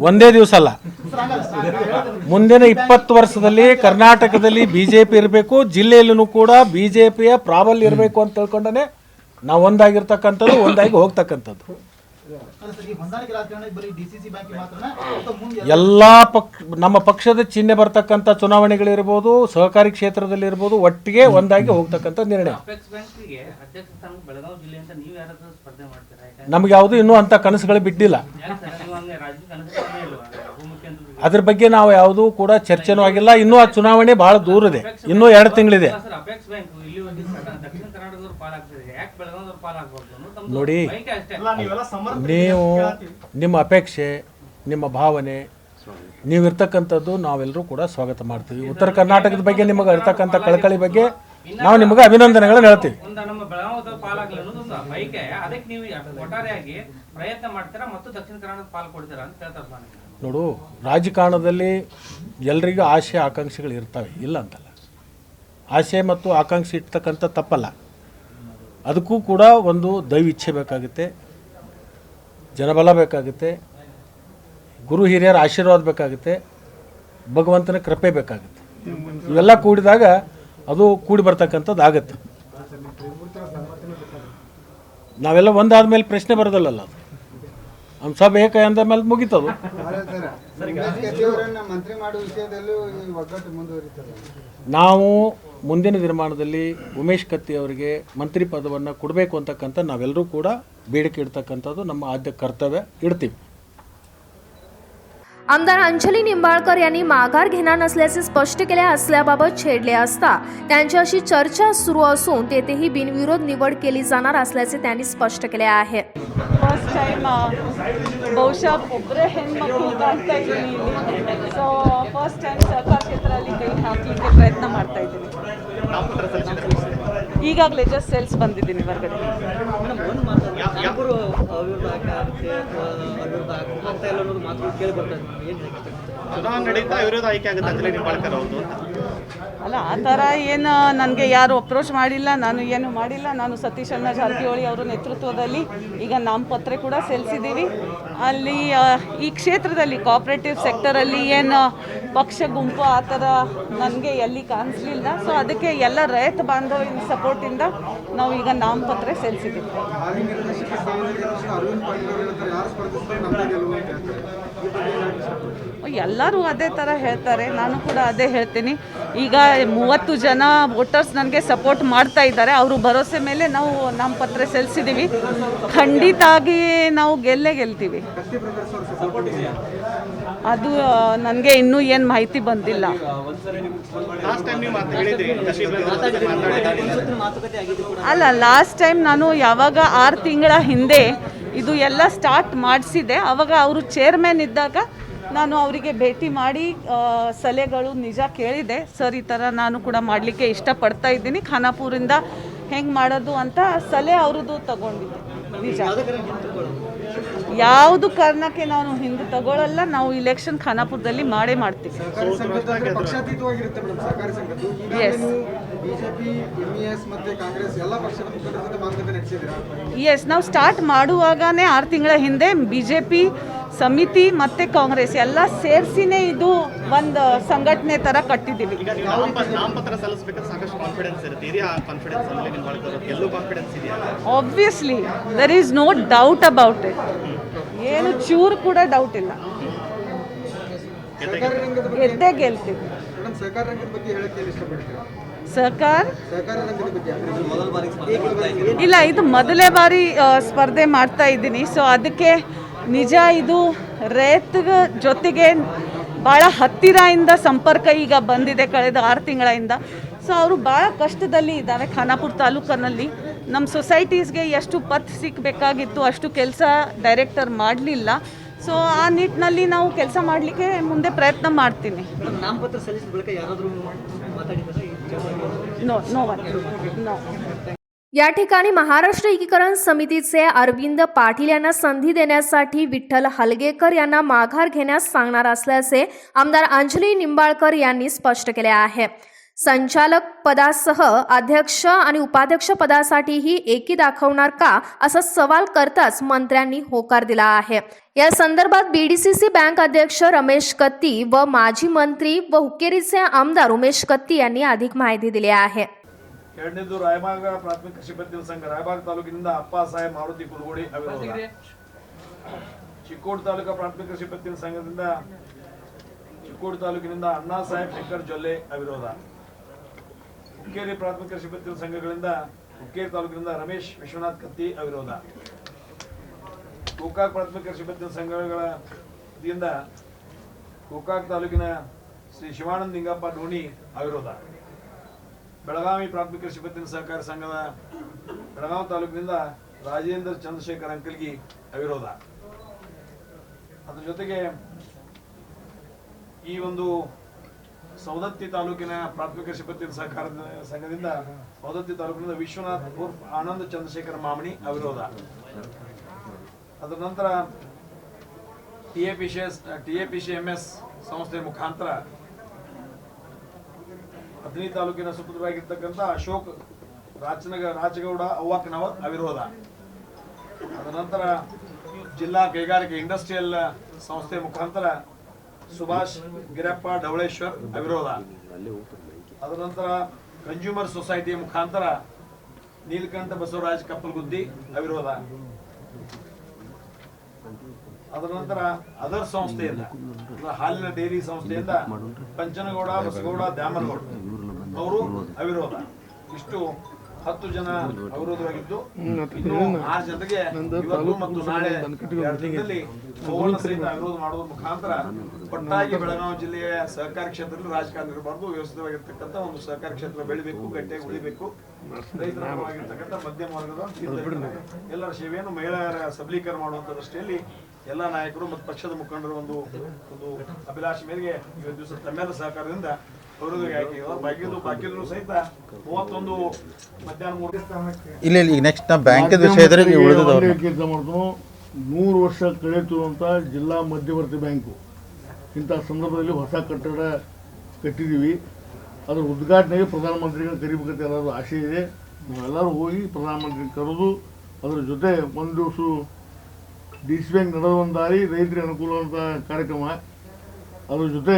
ಒಂದೇ ದಿವಸ ಅಲ್ಲ, ಮುಂದಿನ 20 ವರ್ಷದಲ್ಲಿ ಕರ್ನಾಟಕದಲ್ಲಿ ಬಿಜೆಪಿ ಇರಬೇಕು, ಜಿಲ್ಲೆಯಲ್ಲೂ ಕೂಡ ಬಿಜೆಪಿಯ ಪ್ರಾಬಲ್ಯ ಇರಬೇಕು ಅಂತ ತಿಳ್ಕೊಂಡೇ ನಾವು ಒಂದಾಗಿರ್ತಕ್ಕಂಥದ್ದು, ಒಂದಾಗಿ ಹೋಗ್ತಕ್ಕಂಥದ್ದು. ಎಲ್ಲ ನಮ್ಮ ಪಕ್ಷದ ಚಿಹ್ನೆ ಬರ್ತಕ್ಕಂಥ ಚುನಾವಣೆಗಳಿರ್ಬೋದು, ಸಹಕಾರಿ ಕ್ಷೇತ್ರದಲ್ಲಿರ್ಬೋದು, ಒಟ್ಟಿಗೆ ಒಂದಾಗಿ ಹೋಗ್ತಕ್ಕಂಥ ನಿರ್ಣಯ. ನಮ್ಗೆ ಯಾವುದು ಇನ್ನೂ ಅಂತ ಕನಸುಗಳು ಬಿಟ್ಟಿಲ್ಲ. ಅದ್ರ ಬಗ್ಗೆ ನಾವು ಯಾವುದೂ ಕೂಡ ಚರ್ಚೆನೂ ಆಗಿಲ್ಲ. ಇನ್ನೂ ಆ ಚುನಾವಣೆ ಬಹಳ ದೂರ ಇದೆ, ಇನ್ನೂ 2 ತಿಂಗಳಿದೆ. ನೋಡಿ, ನೀವು ನಿಮ್ಮ ಅಪೇಕ್ಷೆ, ನಿಮ್ಮ ಭಾವನೆ, ನೀವಿರ್ತಕ್ಕಂಥದ್ದು ನಾವೆಲ್ಲರೂ ಕೂಡ ಸ್ವಾಗತ ಮಾಡ್ತೀವಿ. ಉತ್ತರ ಕರ್ನಾಟಕದ ಬಗ್ಗೆ ನಿಮಗೆ ಇರ್ತಕ್ಕಂಥ ಕಳಕಳಿ ಬಗ್ಗೆ ನಾವು ನಿಮಗೆ ಅಭಿನಂದನೆಗಳನ್ನು ಹೇಳ್ತೀವಿ. ನಮ್ಮ ಬೆಳಗಾವಿ ಪಾಲಾಗಲಿ ಅನ್ನೋದು ಬೈಕೆ, ಅದಕ್ಕೆ ನೀವು ಒಟ್ಟಾರೆಯಾಗಿ ಪ್ರಯತ್ನ ಮಾಡ್ತೀರಾ ಮತ್ತು ದಕ್ಷಿಣ ಕರ್ನಾಟಕ ಪಾಲು ಕೊಡ್ತೀರಾ ಅಂತ ಹೇಳ್ತಾರೆ. ನೋಡು, ರಾಜಕಾರಣದಲ್ಲಿ ಎಲ್ರಿಗೂ ಆಸೆ ಆಕಾಂಕ್ಷೆಗಳು ಇರ್ತವೆ, ಇಲ್ಲ ಅಂತಲ್ಲ. ಆಸೆ ಮತ್ತು ಆಕಾಂಕ್ಷೆ ಇರ್ತಕ್ಕಂಥ ತಪ್ಪಲ್ಲ. ಅದಕ್ಕೂ ಕೂಡ ಒಂದು ದೈವಿಚ್ಛೆ ಬೇಕಾಗುತ್ತೆ, ಜನಬಲ ಬೇಕಾಗುತ್ತೆ, ಗುರು ಹಿರಿಯರ ಆಶೀರ್ವಾದ ಬೇಕಾಗುತ್ತೆ, ಭಗವಂತನ ಕೃಪೆ ಬೇಕಾಗುತ್ತೆ. ಇವೆಲ್ಲ ಕೂಡಿದಾಗ ಅದು ಕೂಡಿ ಬರ್ತಕ್ಕಂಥದ್ದು ಆಗುತ್ತೆ. ನಾವೆಲ್ಲ ಒಂದಾದ್ಮೇಲೆ ಪ್ರಶ್ನೆ ಬರೋದಲ್ಲ, ಅದು ನಮ್ಮ ಸಭೆ ಏಕ ಅಂದ ಮೇಲೆ ಮುಗಿತದು. ಮಂತ್ರಿ ಮಾಡುವ ವಿಷಯದಲ್ಲೂ ಈ ಒಗ್ಗಟ್ಟು ಮುಂದುವರಿತದೆ. ನಾವು ಮುಂದಿನ ದಿನಮಾನದಲ್ಲಿ ಉಮೇಶ್ ಕತ್ತಿ ಅವರಿಗೆ ಮಂತ್ರಿ ಪದವನ್ನು ಕೊಡಬೇಕು ಅಂತಕ್ಕಂಥ ನಾವೆಲ್ಲರೂ ಕೂಡ ಬೇಡಿಕೆ ಇಡ್ತಕ್ಕಂಥದ್ದು ನಮ್ಮ ಆದ್ಯ ಕರ್ತವ್ಯ, इडतीವಿ. आमदार अंजली निंबाळकर यांनी माघार घेणार नसल्याचे स्पष्ट केले असल्याबाबत छेडले असता त्यांच्याशी चर्चा सुरू असून तेथेही बिनविरोध निवड केली जाणार असल्याचे त्यांनी स्पष्ट केले आहे. ಫಸ್ಟ್ ಟೈಮ್ ಬಹುಶಃ ಒಬ್ಬರೇ ಹೆಣ್ಮಕ್ಳು ಕಾಣ್ತಾ ಇದ್ದೀನಿ ಇಲ್ಲಿ. ಸೊ ಫಸ್ಟ್ ಟೈಮ್ ಸರ್ಕಾರ ಕ್ಷೇತ್ರದಲ್ಲಿ ಕೈ ಹಾಕಲಿಕ್ಕೆ ಪ್ರಯತ್ನ ಮಾಡ್ತಾ ಇದ್ದೀನಿ. ಈಗಾಗಲೇ ಜಸ್ಟ್ ಸೇಲ್ಸ್ ಬಂದಿದ್ದೀನಿ ಹೊರಗಡೆ. ಅಲ್ಲ, ಆ ಥರ ಏನು ನನಗೆ ಯಾರು ಅಪ್ರೋಚ್ ಮಾಡಿಲ್ಲ, ನಾನು ಏನು ಮಾಡಿಲ್ಲ. ನಾನು ಸತೀಶ್ ಅಣ್ಣ ಜಾರಕಿಹೊಳಿ ಅವರ ನೇತೃತ್ವದಲ್ಲಿ ಈಗ ನಾಮಪತ್ರ ಕೂಡ ಸಲ್ಲಿಸಿದ್ದೀವಿ. ಅಲ್ಲಿ ಈ ಕ್ಷೇತ್ರದಲ್ಲಿ ಕೋಆಪರೇಟಿವ್ ಸೆಕ್ಟರಲ್ಲಿ ಏನು ಪಕ್ಷ ಗುಂಪು ಆ ಥರ ನನಗೆ ಎಲ್ಲಿ ಕಾಣಿಸ್ಲಿಲ್ಲ. ಸೊ ಅದಕ್ಕೆ ಎಲ್ಲ ರೈತ ಬಾಂಧವಿನ ಸಪೋರ್ಟಿಂದ ನಾವು ಈಗ ನಾಮಪತ್ರ ಸಲ್ಲಿಸಿದ್ದೀವಿ. ಎಲ್ಲರೂ ಅದೇ ಥರ ಹೇಳ್ತಾರೆ, ನಾನು ಕೂಡ ಅದೇ ಹೇಳ್ತೀನಿ. ಈಗ 30 ಜನ ವೋಟರ್ಸ್ ನನಗೆ ಸಪೋರ್ಟ್ ಮಾಡ್ತಾ ಇದ್ದಾರೆ. ಅವರು ಭರವಸೆ ಮೇಲೆ ನಾವು ನಾಮಪತ್ರ ಸಲ್ಲಿಸಿದ್ದೀವಿ. ಖಂಡಿತಾಗಿ ನಾವು ಗೆಲ್ತೀವಿ. ಅದು ನನಗೆ ಇನ್ನೂ ಏನು ಮಾಹಿತಿ ಬಂದಿಲ್ಲ. ಅಲ್ಲ, ಲಾಸ್ಟ್ ಟೈಮ್ ನಾನು ಯಾವಾಗ 6 ತಿಂಗಳ ಹಿಂದೆ ಇದು ಎಲ್ಲ ಸ್ಟಾರ್ಟ್ ಮಾಡಿಸಿದೆ, ಆವಾಗ ಅವರು ಚೇರ್ಮನ್ ಇದ್ದಾಗ ನಾನು ಅವರಿಗೆ ಭೇಟಿ ಮಾಡಿ ಸಲಹೆಗಳು ನಿಜ ಕೇಳಿದೆ. ಸರ್, ಈ ಥರ ನಾನು ಕೂಡ ಮಾಡಲಿಕ್ಕೆ ಇಷ್ಟಪಡ್ತಾ ಇದ್ದೀನಿ, ಖಾನಾಪುರಿಂದ ಹೆಂಗೆ ಮಾಡೋದು ಅಂತ ಸಲಹೆ ಅವ್ರದ್ದು ತಗೊಂಡಿದ್ದೆ. ನಿಜ, ಯಾವುದು ಕಾರಣಕ್ಕೆ ನಾನು ಹಿಂದೆ ತಗೊಳ್ಳಲ್ಲ. ನಾವು ಇಲೆಕ್ಷನ್ ಖಾನಾಪುರದಲ್ಲಿ ಮಾಡ್ತೀವಿ. ಎಸ್, ನಾವು ಸ್ಟಾರ್ಟ್ ಮಾಡುವಾಗನೇ 6 ತಿಂಗಳ ಹಿಂದೆ BJP ಸಮಿತಿ ಮತ್ತು ಕಾಂಗ್ರೆಸ್ ಎಲ್ಲ ಸೇರಿಸಿನೇ ಇದು ಒಂದು ಸಂಘಟನೆ ಥರ ಕಟ್ಟಿದ್ದೀವಿ. Obviously there is no doubt about it. ಏನು ಚೂರು ಕೂಡ ಡೌಟ್ ಇಲ್ಲ. ಗೆದ್ದೇ ಗೆಲ್ತೀವಿ. ಸಹಕಾರ ಇಲ್ಲ, ಇದು ಮೊದಲೇ ಬಾರಿ ಸ್ಪರ್ಧೆ ಮಾಡ್ತಾ ಇದ್ದೀನಿ. ಸೊ ಅದಕ್ಕೆ ನಿಜ ಇದು ರೈತರ ಜೊತೆಗೆ ಭಾಳ ಹತ್ತಿರದಿಂದ ಸಂಪರ್ಕ ಈಗ ಬಂದಿದೆ ಕಳೆದ 6 ತಿಂಗಳಿಂದ. ಸೊ ಅವರು ಭಾಳ ಕಷ್ಟದಲ್ಲಿ ಇದ್ದಾರೆ. ಖಾನಾಪುರ ತಾಲೂಕಿನಲ್ಲಿ ನಮ್ಮ ಸೊಸೈಟೀಸ್ಗೆ ಎಷ್ಟು ಪತ್ ಸಿಕ್ಕಬೇಕಾಗಿತ್ತು ಅಷ್ಟು ಕೆಲಸ ಡೈರೆಕ್ಟರ್ ಮಾಡಲಿಲ್ಲ. ಸೊ ಆ ನಿಟ್ಟಿನಲ್ಲಿ ನಾವು ಕೆಲಸ ಮಾಡಲಿಕ್ಕೆ ಮುಂದೆ ಪ್ರಯತ್ನ ಮಾಡ್ತೀನಿ. ನಾಮಪತ್ರ ಸಲ್ಲಿಸಿದ ಬಳಿಕ ಯಾರಾದರೂ ಮಾತಾಡಿದ್ದಾರೆ? नो. या ठिकाणी महाराष्ट्र एकीकरण समितीचे अरविंद पाटील यांना संधी देण्यासाठी विठ्ठल हलगेकर यांना माघार घेण्यास सांगणार असल्याचे आमदार अंजली निंबाळकर यांनी स्पष्ट केले आहे. संचालक पदासह अध्यक्ष आणि उपाध्यक्ष पदासाठीही एकी दाखवणार का असा सवाल करताच मंत्र्यांनी होकार दिला आहे. या संदर्भात BDCC बँक अध्यक्ष रमेश कत्ती व माजी मंत्री व हुक्केरीचे आमदार उमेश कत्ती यांनी अधिक माहिती दिली आहे. ಎರಡನೇದು ರಾಯಬಾಗ ಪ್ರಾಥಮಿಕ ಕೃಷಿ ಪತ್ತಿನ ಸಂಘ ರಾಯಬಾಗ ತಾಲೂಕಿನಿಂದ ಅಪ್ಪ ಸಾಹೇಬ್ ಮಾರುತಿ ಕುರುಗೋಡಿ ಅವಿರೋಧ. ಚಿಕ್ಕೋಡಿ ತಾಲೂಕು ಪ್ರಾಥಮಿಕ ಕೃಷಿ ಪತ್ತಿನ ಸಂಘದಿಂದ ಚಿಕ್ಕೋಡಿ ತಾಲೂಕಿನಿಂದ ಅಣ್ಣಾ ಸಾಹೇಬ್ ಶಂಕರ್ ಜೊಲ್ಲೆ ಅವಿರೋಧ. ಹುಕ್ಕೇರಿ ಪ್ರಾಥಮಿಕ ಕೃಷಿ ಪತ್ತಿನ ಸಂಘಗಳಿಂದ ಹುಕ್ಕೇರಿ ತಾಲೂಕಿನಿಂದ ರಮೇಶ್ ವಿಶ್ವನಾಥ್ ಕತ್ತಿ ಅವಿರೋಧ. ಗೋಕಾಕ್ ಪ್ರಾಥಮಿಕ ಕೃಷಿ ಪತ್ತಿನ ಸಂಘಗಳ ವತಿಯಿಂದ ಗೋಕಾಕ್ ತಾಲೂಕಿನ ಶ್ರೀ ಶಿವಾನಂದ ನಿಂಗಪ್ಪ ಡೋಣಿ ಅವಿರೋಧ. ಬೆಳಗಾವಿ ಪ್ರಾಥಮಿಕ ಕೃಷಿ ಪತ್ತಿನ ಸಹಕಾರಿ ಸಂಘದ ಬೆಳಗಾವಿ ತಾಲೂಕಿನಿಂದ ರಾಜೇಂದ್ರ ಚಂದ್ರಶೇಖರ್ ಅಂಕಲ್ಗಿ ಅವಿರೋಧ. ಅದರ ಜೊತೆಗೆ ಈ ಒಂದು ಸವದತ್ತಿ ತಾಲೂಕಿನ ಪ್ರಾಥಮಿಕ ಕೃಷಿ ಪತ್ತಿನ ಸಹಕಾರ ಸಂಘದಿಂದ ಸವದತ್ತಿ ತಾಲೂಕಿನಿಂದ ವಿಶ್ವನಾಥ್ ಉರ್ಫ್ ಆನಂದ್ ಚಂದ್ರಶೇಖರ್ ಮಾಮಣಿ ಅವಿರೋಧ. ಅದರ ನಂತರ TAPCMS ಸಂಸ್ಥೆ ಮುಖಾಂತರ ಅಥಣಿ ತಾಲೂಕಿನ ಸುಪುತ್ರರಾಗಿರ್ತಕ್ಕಂಥ ಅಶೋಕ್ ರಾಚಗೌಡ ಅವ್ವಕ್ಕನವರ್ ಅವಿರೋಧ. ಅದರ ನಂತರ ಜಿಲ್ಲಾ ಕೈಗಾರಿಕೆ ಇಂಡಸ್ಟ್ರಿಯಲ್ ಸಂಸ್ಥೆ ಮುಖಾಂತರ ಸುಭಾಷ್ ಗಿರಪ್ಪ ಢವಳೇಶ್ವರ್ ಅವಿರೋಧ. ಅದರ ನಂತರ ಕನ್ಸ್ಯೂಮರ್ ಸೊಸೈಟಿ ಮುಖಾಂತರ ನೀಲಕಂಠ ಬಸವರಾಜ್ ಕಪ್ಪಲಗುದ್ದಿ ಅವಿರೋಧ. ಅದರ ನಂತರ ಅದರ್ ಸಂಸ್ಥೆಯಿಂದ ಹಾಲಿನ ಡೈರಿ ಸಂಸ್ಥೆಯಿಂದ ಪಂಚನಗೌಡ ಬಸಗೌಡ ದ್ಯಾಮನಗೌಡ ಅವರು ಅವಿರೋಧ. ಇಷ್ಟು 10 ಜನ ಅವಿರೋಧವಾಗಿದ್ದು ಇನ್ನು 6 ಜನರಿಗೆ ಇವತ್ತು ಮತ್ತು ನಾಳೆ 2 ದಿನದಲ್ಲಿ ಸುವರ್ಣ ಸಹಿತ ಅವಿರೋಧ ಮಾಡುವ ಮುಖಾಂತರ ಒಟ್ಟಾಗಿ ಬೆಳಗಾವಿ ಜಿಲ್ಲೆಯ ಸಹಕಾರಿ ಕ್ಷೇತ್ರದಲ್ಲಿ ರಾಜಕಾರಣ ಇರಬಾರ್ದು, ವ್ಯವಸ್ಥಿತವಾಗಿರ್ತಕ್ಕಂಥ ಒಂದು ಸಹಕಾರಿ ಕ್ಷೇತ್ರ ಬೆಳಿಬೇಕು, ಗಟ್ಟಿಯಾಗಿ ಉಳಿಬೇಕು, ರೈತರ ಪರವಾಗಿರ್ತಕ್ಕಂಥ ಮಧ್ಯಮ ವರ್ಗದ ಎಲ್ಲರ ಸೇವೆಯನ್ನು ಮಹಿಳೆಯರ ಸಬಲೀಕರಣ ಮಾಡುವಂತ ದೃಷ್ಟಿಯಲ್ಲಿ ಎಲ್ಲ ನಾಯಕರು ಮತ್ತು ಪಕ್ಷದ ಮುಖಂಡರ ಒಂದು ಅಭಿಲಾಷೆ ಮೇರೆಗೆ ಇವತ್ತು ದಿವಸ ತಮ್ಮೆಲ್ಲ ಸಹಕಾರದಿಂದ ಅವರಿಗೆ ಆಯ್ಕೆ ಬಾಕಿದ್ರು ಸಹಿತ 31 ಮಧ್ಯಾಹ್ನ 3 ಸ್ಥಾನಕ್ಕೆ ಇಲ್ಲ ಈಗ ನೆಕ್ಸ್ಟ್ ನಾ ಬ್ಯಾಂಕ್ ವಿಷಯದಲ್ಲಿ ಕೆಲಸ ಮಾಡ್ತಾನೋ. 100 ವರ್ಷ ಕಳೆಯಿತು ಅಂತ ಜಿಲ್ಲಾ ಮಧ್ಯವರ್ತಿ ಬ್ಯಾಂಕು ಇಂಥ ಸಂದರ್ಭದಲ್ಲಿ ಹೊಸ ಕಟ್ಟಡ ಕಟ್ಟಿದ್ದೀವಿ. ಅದರ ಉದ್ಘಾಟನೆಗೆ ಪ್ರಧಾನಮಂತ್ರಿಗಳು ಕರಿಬೇಕಂತ ಎಲ್ಲರೂ ಆಸೆ ಇದೆ. ನಾವೆಲ್ಲರೂ ಹೋಗಿ ಪ್ರಧಾನಮಂತ್ರಿ ಕರೆದು ಅದರ ಜೊತೆ ಒಂದು ದಿವಸ DC ಬ್ಯಾಂಕ್ ನಡೆದ ಒಂದು ದಾರಿ ರೈತರಿಗೆ ಅನುಕೂಲವಾದಂಥ ಕಾರ್ಯಕ್ರಮ. ಅದ್ರ ಜೊತೆ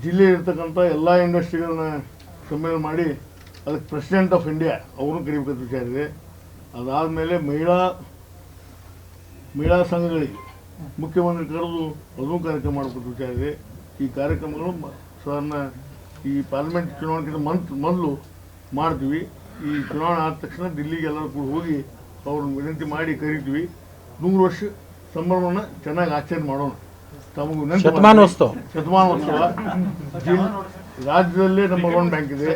ಜಿಲ್ಲೆಯಲ್ಲಿರ್ತಕ್ಕಂಥ ಎಲ್ಲ ಇಂಡಸ್ಟ್ರಿಗಳನ್ನ ಸಮ್ಮೇಳನ ಮಾಡಿ ಅದಕ್ಕೆ ಪ್ರೆಸಿಡೆಂಟ್ ಆಫ್ ಇಂಡಿಯಾ ಅವ್ರನ್ನೂ ಕರಿಬೇಕಂತ ವಿಚಾರ ಇದೆ. ಅದಾದಮೇಲೆ ಮಹಿಳಾ ಸಂಘಗಳಿಗೆ ಮುಖ್ಯಮಂತ್ರಿ ಕರೆದು ಅದೂ ಕಾರ್ಯಕ್ರಮ ಮಾಡಬೇಕಂತ ವಿಚಾರ ಇದೆ. ಈ ಕಾರ್ಯಕ್ರಮಗಳು ಸಾಧಾರಣ ಈ ಪಾರ್ಲಿಮೆಂಟ್ ಚುನಾವಣೆಗಿಂತ ಮೊದಲು ಮಾಡ್ತೀವಿ. ಈ ಚುನಾವಣೆ ಆದ ತಕ್ಷಣ ದಿಲ್ಲಿಗೆ ಎಲ್ಲರೂ ಕೂಡ ಹೋಗಿ ಅವ್ರನ್ನ ವಿನಂತಿ ಮಾಡಿ ಕರಿತೀವಿ. 100 ವರ್ಷ ಸಂಭ್ರಮವನ್ನು ಚೆನ್ನಾಗಿ ಆಚರಣೆ ಮಾಡೋಣ. ತಮಗೂ ಶತಮಾನೋತ್ಸವ ರಾಜ್ಯದಲ್ಲೇ ನಂಬರ್ 1 ಬ್ಯಾಂಕ್ ಇದೆ,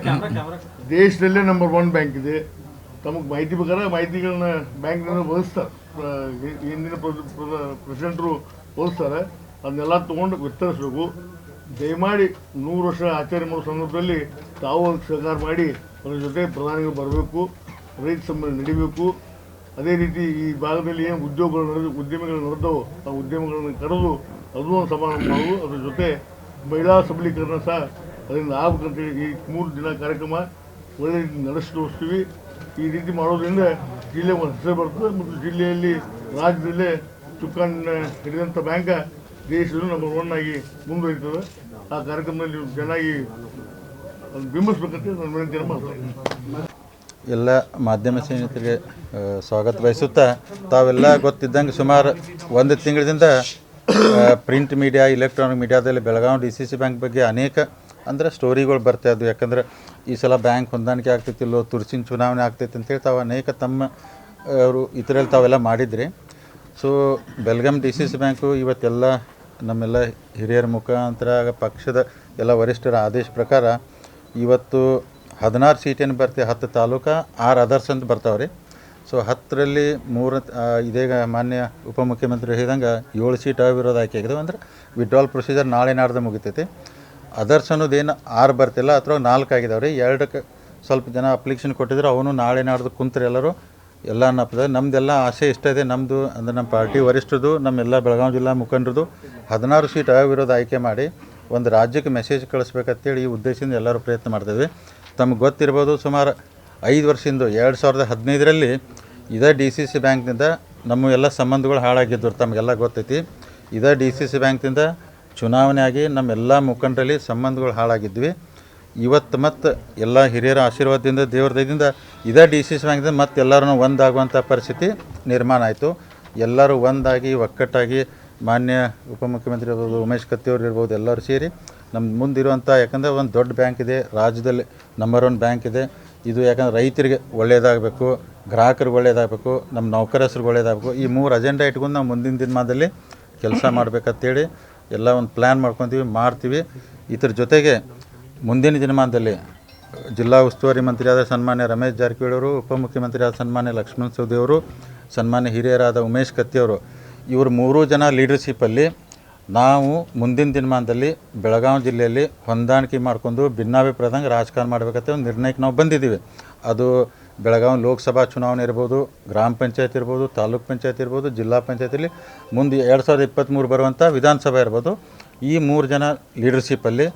ದೇಶದಲ್ಲೇ ನಂಬರ್ 1 ಬ್ಯಾಂಕ್ ಇದೆ. ತಮಗೆ ಮಾಹಿತಿ ಬೇಕಾದ್ರೆ ಮಾಹಿತಿಗಳನ್ನ ಬ್ಯಾಂಕ್ನಿಂದ ಒದಗಿಸ್ತಾರೆ, ಹಿಂದಿನ ಪ್ರೆಸಿಡೆಂಟ್ರು ಒದಗಿಸ್ತಾರೆ. ಅದನ್ನೆಲ್ಲ ತೊಗೊಂಡು ವಿಸ್ತರಿಸಬೇಕು. ದಯಮಾಡಿ 100 ವರ್ಷ ಆಚರಣೆ ಮಾಡೋ ಸಂದರ್ಭದಲ್ಲಿ ತಾವು ಅದಕ್ಕೆ ಸಹಕಾರ ಮಾಡಿ ಅದ್ರ ಜೊತೆ ಪ್ರಧಾನಿಗಳು ಬರಬೇಕು, ರೈತ ಸಮ್ಮೇಳನ ನಡಿಬೇಕು. ಅದೇ ರೀತಿ ಈ ಭಾಗದಲ್ಲಿ ಏನು ಉದ್ಯಮಿಗಳು ನಡೆದವು ಆ ಉದ್ಯಮಗಳನ್ನು ಕರೆದು ಅದೂ ಒಂದು ಸಮಾರಂಭ ಮಾಡೋದು. ಅದ್ರ ಜೊತೆ ಮಹಿಳಾ ಸಬಲೀಕರಣ ಸಹ ಅದರಿಂದ ಆಗ್ಬೇಕಂತೇಳಿ ಈ 3 ದಿನ ಕಾರ್ಯಕ್ರಮ ಒಳ್ಳೆ ರೀತಿ ನಡೆಸಿ ತೋರಿಸ್ತೀವಿ. ಈ ರೀತಿ ಮಾಡೋದ್ರಿಂದ ಜಿಲ್ಲೆ ಒಂದು ಹೆಸರು ಬರ್ತದೆ ಮತ್ತು ಜಿಲ್ಲೆಯಲ್ಲಿ ರಾಜ್ಯದಲ್ಲೇ ಚುಕ್ಕಾಣಿನ ಹಿಡಿದಂಥ ಬ್ಯಾಂಕ ದೇಶದಲ್ಲೂ ನಂಬರ್ 1 ಆಗಿ ಮುಂದುವರಿತದೆ. ಆ ಕಾರ್ಯಕ್ರಮದಲ್ಲಿ ನೀವು ಚೆನ್ನಾಗಿ ಬಿಂಬಿಸ್ಬೇಕಂತ ನಾನು ವಿನಂತಿಯನ್ನು ಮಾಡ್ತೀನಿ. ಎಲ್ಲ ಮಾಧ್ಯಮ ಸ್ನೇಹಿತರಿಗೆ ಸ್ವಾಗತ ಬಯಸುತ್ತಾ, ತಾವೆಲ್ಲ ಗೊತ್ತಿದ್ದಂಗೆ ಸುಮಾರು 1 ತಿಂಗಳಿಂದ ಪ್ರಿಂಟ್ ಮೀಡಿಯಾ, ಇಲೆಕ್ಟ್ರಾನಿಕ್ ಮೀಡಿಯಾದಲ್ಲಿ ಬೆಳಗಾವಿ DCC ಬ್ಯಾಂಕ್ ಬಗ್ಗೆ ಅನೇಕ ಅಂದರೆ ಸ್ಟೋರಿಗಳು ಬರ್ತಾ ಇದ್ವು. ಯಾಕಂದ್ರೆ ಈ ಸಲ ಬ್ಯಾಂಕ್ ಹೊಂದಾಣಿಕೆ ಆಗ್ತೈತಿಲ್ಲೋ, ತುರ್ಸಿನ ಚುನಾವಣೆ ಆಗ್ತೈತಿ ಅಂತೇಳಿ ತಾವು ಅನೇಕ ತಮ್ಮ ಅವರು ಇದರಲ್ಲಿ ತಾವೆಲ್ಲ ಮಾಡಿದ್ರಿ. ಸೊ ಬೆಳಗಾಂ DCC ಬ್ಯಾಂಕು ಇವತ್ತೆಲ್ಲ ನಮ್ಮೆಲ್ಲ ಹಿರಿಯರ ಮುಖಾಂತರ ಪಕ್ಷದ ಎಲ್ಲ ವರಿಷ್ಠರ ಆದೇಶ ಪ್ರಕಾರ ಇವತ್ತು 16 ಸೀಟೇನು ಬರ್ತೀವಿ, 10 ತಾಲೂಕು 6 ಅದರ್ಸ್ ಅಂತ ಬರ್ತಾವ್ರಿ. ಸೊ 10ರಲ್ಲಿ 3 ಇದೀಗ ಮಾನ್ಯ ಉಪಮುಖ್ಯಮಂತ್ರಿ ಹೇಳಿದಂಗೆ 7 ಸೀಟ್ ಅವಿರೋಧ ಆಯ್ಕೆ ಆಗಿದೆ. ಅಂದ್ರೆ ವಿಡ್ರಾಲ್ ಪ್ರೊಸೀಜರ್ ನಾಳೆ ನಾಡ್ದು ಮುಗಿತೈತಿ. ಅದರ್ಸ್ ಅನ್ನೋದೇನು 6 ಬರ್ತಿಲ್ಲ, ಅಥವಾ 4 ಆಗಿದಾವ್ರಿ. 2ಕ್ಕೆ ಸ್ವಲ್ಪ ಜನ ಅಪ್ಲಿಕೇಶನ್ ಕೊಟ್ಟಿದ್ರು, ಅವನು ನಾಳೆ ನಾಡ್ದು ಕುಂತ್ರೆ ಎಲ್ಲರೂ ಎಲ್ಲ ನಪ್ಪದ. ನಮ್ಮದೆಲ್ಲ ಆಸೆ ಇಷ್ಟ ಇದೆ. ನಮ್ಮದು ಅಂದರೆ ನಮ್ಮ ಪಾರ್ಟಿ ವರಿಷ್ಠರದು, ನಮ್ಮೆಲ್ಲ ಬೆಳಗಾವಿ ಜಿಲ್ಲಾ ಮುಖಂಡರದು 16 ಸೀಟ್ ಅವಿರೋಧ ಆಯ್ಕೆ ಮಾಡಿ ಒಂದು ರಾಜ್ಯಕ್ಕೆ ಮೆಸೇಜ್ ಕಳಿಸ್ಬೇಕಂತೇಳಿ ಈ ಉದ್ದೇಶದಿಂದ ಎಲ್ಲರೂ ಪ್ರಯತ್ನ ಮಾಡ್ತೇವೆ. ತಮಗೆ ಗೊತ್ತಿರ್ಬೋದು, ಸುಮಾರು 5 ವರ್ಷದಿಂದ 2015ರಲ್ಲಿ ಇದೇ DCC ಬ್ಯಾಂಕ್ನಿಂದ ನಮ್ಮ ಎಲ್ಲ ಸಂಬಂಧಗಳು ಹಾಳಾಗಿದ್ದರು, ತಮಗೆಲ್ಲ ಗೊತ್ತೈತಿ. ಇದೇ DCC ಬ್ಯಾಂಕ್ನಿಂದ ಚುನಾವಣೆ ಆಗಿ ನಮ್ಮೆಲ್ಲ ಮುಖಂಡರಲ್ಲಿ ಸಂಬಂಧಗಳು ಹಾಳಾಗಿದ್ವಿ. ಇವತ್ತು ಮತ್ತು ಎಲ್ಲ ಹಿರಿಯರ ಆಶೀರ್ವಾದದಿಂದ, ದೇವ್ರ ದಯದಿಂದ ಇದೇ DCC ಬ್ಯಾಂಕ್ದಿಂದ ಮತ್ತೆ ಎಲ್ಲರೂ ಒಂದಾಗುವಂಥ ಪರಿಸ್ಥಿತಿ ನಿರ್ಮಾಣ ಆಯಿತು. ಎಲ್ಲರೂ ಒಂದಾಗಿ ಒಕ್ಕಟ್ಟಾಗಿ ಮಾನ್ಯ ಉಪಮುಖ್ಯಮಂತ್ರಿ ಇರ್ಬೋದು, ಉಮೇಶ್ ಕತ್ತಿ ಅವರು ಇರ್ಬೋದು, ಎಲ್ಲರೂ ಸೇರಿ ನಮ್ಮ ಮುಂದಿರುವಂಥ, ಯಾಕಂದರೆ ಒಂದು ದೊಡ್ಡ ಬ್ಯಾಂಕ್ ಇದೆ, ರಾಜ್ಯದಲ್ಲಿ ನಂಬರ್ 1 ಬ್ಯಾಂಕ್ ಇದೆ ಇದು. ಯಾಕಂದರೆ ರೈತರಿಗೆ ಒಳ್ಳೆಯದಾಗಬೇಕು, ಗ್ರಾಹಕರಿಗೆ ಒಳ್ಳೆಯದಾಗಬೇಕು, ನಮ್ಮ ನೌಕರಸ್ರಿಗೆ ಒಳ್ಳೆಯದಾಗಬೇಕು. ಈ 3 ಅಜೆಂಡಾ ಇಟ್ಕೊಂಡು ನಾವು ಮುಂದಿನ ದಿನಮಾನದಲ್ಲಿ ಕೆಲಸ ಮಾಡಬೇಕಂತೇಳಿ ಎಲ್ಲ ಒಂದು ಪ್ಲ್ಯಾನ್ ಮಾಡ್ತೀವಿ. ಇದ್ರ ಜೊತೆಗೆ ಮುಂದಿನ ದಿನಮಾನದಲ್ಲಿ ಜಿಲ್ಲಾ ಉಸ್ತುವಾರಿ ಮಂತ್ರಿಯಾದ ಸನ್ಮಾನ್ಯ ರಮೇಶ್ ಜಾರಕಿಹೊಳಿ ಅವರು, ಉಪಮುಖ್ಯಮಂತ್ರಿಯಾದ ಸನ್ಮಾನ್ಯ ಲಕ್ಷ್ಮಣ ಸವದಿ ಅವರು, ಸನ್ಮಾನ್ಯ ಹಿರಿಯರಾದ ಉಮೇಶ್ ಕತ್ತಿ ಅವರು, ಇವರು 3 ಜನ ಲೀಡರ್ಶಿಪ್ಪಲ್ಲಿ ನಾವು ಮುಂದಿನ ದಿನಮಾನದಲ್ಲಿ ಬೆಳಗಾವಿ ಜಿಲ್ಲೆಯಲ್ಲಿ ಹೊಂದಾಣಿಕೆ ಮಾಡ್ಕೊಂಡು ಭಿನ್ನಾಭಿಪ್ರಾಯದಂಗೆ ರಾಜಕಾರಣ ಮಾಡಬೇಕಂತ ಒಂದು ನಿರ್ಣಯಕ್ಕೆ ನಾವು ಬಂದಿದ್ದೀವಿ. ಅದು ಬೆಳಗಾವಿ ಲೋಕಸಭಾ ಚುನಾವಣೆ ಇರ್ಬೋದು, ಗ್ರಾಮ ಪಂಚಾಯತ್ ಇರ್ಬೋದು, ತಾಲೂಕ್ ಪಂಚಾಯತ್ ಇರ್ಬೋದು, ಜಿಲ್ಲಾ ಪಂಚಾಯತಿಲಿ ಮುಂದೆ 2023 ಬರುವಂಥ ವಿಧಾನಸಭೆ ಇರ್ಬೋದು. ಈ 3 ಜನ ಲೀಡರ್ಶಿಪ್ಪಲ್ಲಿ,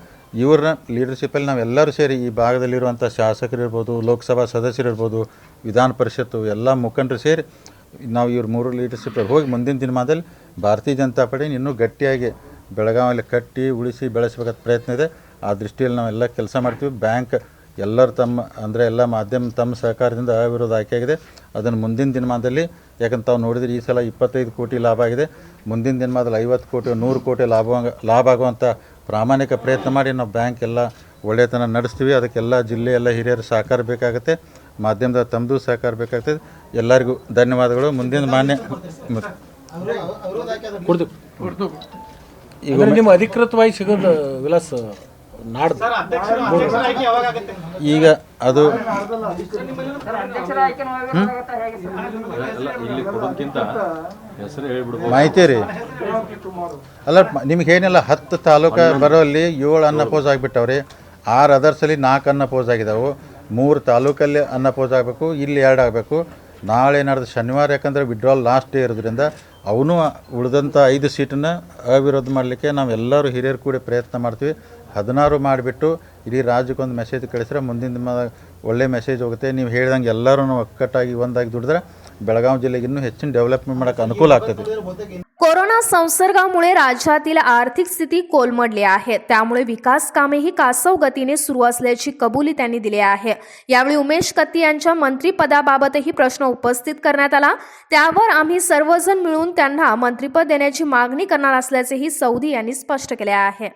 ಇವ್ರ ಲೀಡರ್ಶಿಪ್ಪಲ್ಲಿ ನಾವೆಲ್ಲರೂ ಸೇರಿ ಈ ಭಾಗದಲ್ಲಿರುವಂಥ ಶಾಸಕರಿರ್ಬೋದು, ಲೋಕಸಭಾ ಸದಸ್ಯರಿರ್ಬೋದು, ವಿಧಾನ ಪರಿಷತ್ತು ಎಲ್ಲ ಮುಖಂಡರು ಸೇರಿ ನಾವು ಇವ್ರ 3 ಲೀಡರ್ಶಿಪ್ ಹೋಗಿ ಮುಂದಿನ ದಿನಮಾನದಲ್ಲಿ ಭಾರತೀಯ ಜನತಾ ಪಾರ್ಟಿನ ಇನ್ನೂ ಗಟ್ಟಿಯಾಗಿ ಬೆಳಗಾವಿಯಲ್ಲಿ ಕಟ್ಟಿ ಉಳಿಸಿ ಬೆಳೆಸಬೇಕಂತ ಪ್ರಯತ್ನ ಇದೆ. ಆ ದೃಷ್ಟಿಯಲ್ಲಿ ನಾವೆಲ್ಲ ಕೆಲಸ ಮಾಡ್ತೀವಿ. ಬ್ಯಾಂಕ್ ಎಲ್ಲರೂ ಎಲ್ಲ ಮಾಧ್ಯಮ ತಮ್ಮ ಸಹಕಾರದಿಂದ ಅವಿರೋಧ ಆಯ್ಕೆಯಾಗಿದೆ. ಅದನ್ನು ಮುಂದಿನ ದಿನಮಾನದಲ್ಲಿ, ಯಾಕಂತ ತಾವು ನೋಡಿದರೆ ಈ ಸಲ 25 ಕೋಟಿ ಲಾಭ ಆಗಿದೆ. ಮುಂದಿನ ದಿನಮಾನದಲ್ಲಿ 50 ಕೋಟಿ 100 ಕೋಟಿ ಲಾಭ ಆಗುವಂಥ ಪ್ರಾಮಾಣಿಕ ಪ್ರಯತ್ನ ಮಾಡಿ ನಾವು ಬ್ಯಾಂಕ್ ಎಲ್ಲ ಒಳ್ಳೆಯತನ ನಡೆಸ್ತೀವಿ. ಅದಕ್ಕೆಲ್ಲ ಜಿಲ್ಲೆ ಎಲ್ಲ ಹಿರಿಯರ ಸಹಕಾರ ಬೇಕಾಗುತ್ತೆ, ಮಾಧ್ಯಮದ ತಮ್ಮದು ಸಹಕಾರ ಬೇಕಾಗ್ತದೆ. ಎಲ್ಲರಿಗೂ ಧನ್ಯವಾದಗಳು. ಮುಂದಿನ ಮಾನ್ಯ ಈಗ ನಿಮ್ಮ ಅಧಿಕೃತವಾಗಿ ಸಿಗೋದು ವಿಲಾಸ್ ನಾಡ್ದು ಈಗ ಅದು ಮಾಹಿತಿ ರೀ ಅಲ್ಲ, ನಿಮ್ಗೆ ಏನಿಲ್ಲ 10 ತಾಲೂಕು ಬರೋಲ್ಲಿ 7 ಅನ್ನಪೋಸ್ ಆಗಿಬಿಟ್ಟವ್ರಿ. 6 ಅದರ್ಸಲ್ಲಿ 4 ಅನ್ನಪೋಸ್ ಆಗಿದ್ದಾವೆ. 3 ತಾಲೂಕಲ್ಲಿ ಅನ್ನಪೋಸ್ ಆಗಬೇಕು, ಇಲ್ಲಿ 2 ಆಗಬೇಕು. ನಾಳೆ ನಡೆದ ಶನಿವಾರ, ಯಾಕಂದರೆ ವಿಡ್ರಾಲ್ ಲಾಸ್ಟ್ ಡೇ ಇರೋದ್ರಿಂದ ಅವನು ಉಳಿದಂಥ 5 ಸೀಟನ್ನು ಅವಿರೋಧ ಮಾಡಲಿಕ್ಕೆ ನಾವೆಲ್ಲರೂ ಹಿರಿಯರು ಕೂಡ ಪ್ರಯತ್ನ ಮಾಡ್ತೀವಿ. 16 ಮಾಡಿಬಿಟ್ಟು ಇಡೀ ರಾಜ್ಯಕ್ಕೊಂದು ಮೆಸೇಜ್ ಕಳಿಸಿದ್ರೆ ಮುಂದಿನ ಒಳ್ಳೆ ಮೆಸೇಜ್ ಹೋಗುತ್ತೆ. ನೀವು ಹೇಳ್ದಂಗೆ ಎಲ್ಲರೂ ಒಕ್ಕಟ್ಟಾಗಿ ಒಂದಾಗಿ ದುಡಿದ್ರೆ बेळगाव जिल्ह्यात ಇನ್ನೂ ಹೆಚ್ಚಿನ ಡೆವಲಪ್ಮೆंट ಮಾಡಕ್ಕೆ ಅನುಕೂಲ ಆಗ್ತದೆ. कोरोना संसर्गामुळे राज्यातील आर्थिक स्थिती कोलमडली आहे, त्यामुळे विकास कामेही कासव गतीने सुरू असल्याची कबुली त्यांनी दिली आहे. यावेळी उमेश कत्ती यांच्या मंत्रिपदाबाबतही प्रश्न उपस्थित करण्यात आला. त्यावर आम्ही सर्वजण मिळून त्यांना मंत्रिपद देण्याची मागणी करणार असल्याचेही सौदी यांनी स्पष्ट केले आहे.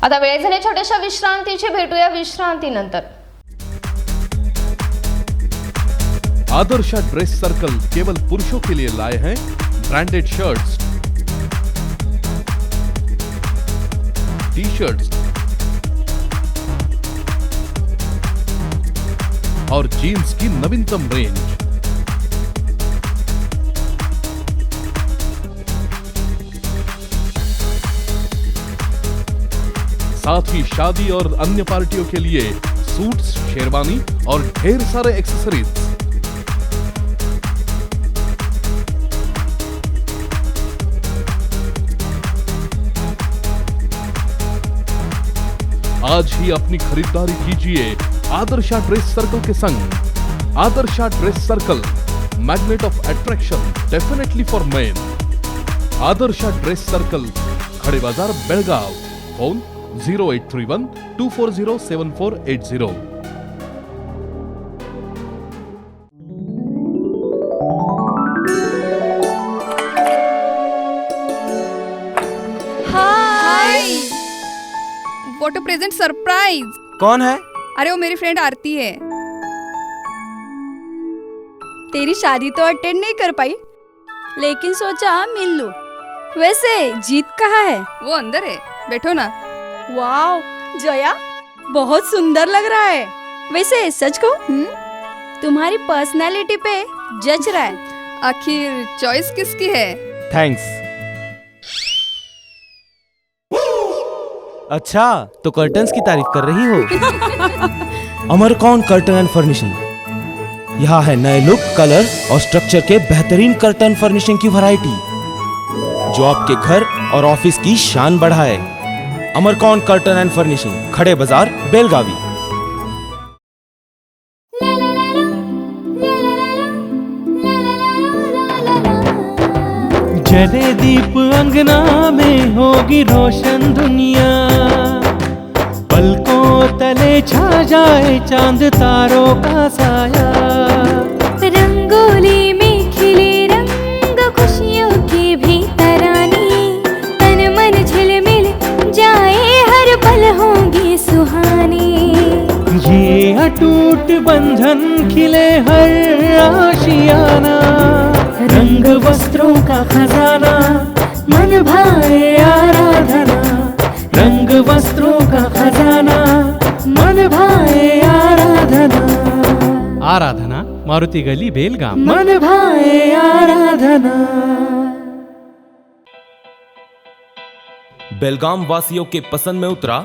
आता वेळ झाली छोट्याशा विश्रांतीची, भेटूया विश्रांतीनंतर. आदर्शा ड्रेस सर्कल केवल पुरुषों के लिए लाए हैं ब्रांडेड शर्ट्स, टी-शर्ट्स और जीन्स की नवीनतम रेंज। साथ ही शादी और अन्य पार्टियों के लिए सूट्स, शेरवानी और ढेर सारे एक्सेसरीज। आज ही अपनी खरीदारी कीजिए आदर्शा ड्रेस सर्कल के संग। Adarsha dress circle, magnet of attraction definitely for men. Adarsha dress circle, Khade Bazar, Belgaum. Phone 0831-240-7480। What a present surprise. कौन है? अरे वो मेरी फ्रेंड आरती है। तेरी शादी तो अटेंड नहीं कर पाई, लेकिन सोचा मिल लूं। वैसे जीत कहाँ है? वो अंदर है, बैठो ना। वाओ जया, बहुत सुंदर लग रहा है। वैसे सच कहूं, तुम्हारी पर्सनालिटी पे जज रहा है। आखिर चॉइस किसकी है? थैंक्स। अच्छा, तो कर्टन्स की तारीफ कर रही हो? अमरकौन कर्टन एंड फर्निशिंग, यहाँ है नए लुक, कलर और स्ट्रक्चर के बेहतरीन कर्टन फर्निशिंग की वैरायटी, जो आपके घर और ऑफिस की शान बढ़ाए। अमरकौन कर्टन एंड फर्निशिंग, खड़े बाजार, बेलगावी। जले दीप अंगना में होगी रोशन दुनिया, पलकों तले छा जाए चांद तारों का साया। रंगोली में खिले रंग खुशियों छूट बंधन खिले हर आशियाना, रंग वस्त्रों का खजाना मन भाए आराधना, रंग वस्त्रों का खजाना मन भाए आराधना, आराधना मारुति गली बेलगाम। मन भाए आराधना। बेलगाम वासियों के पसंद में उतरा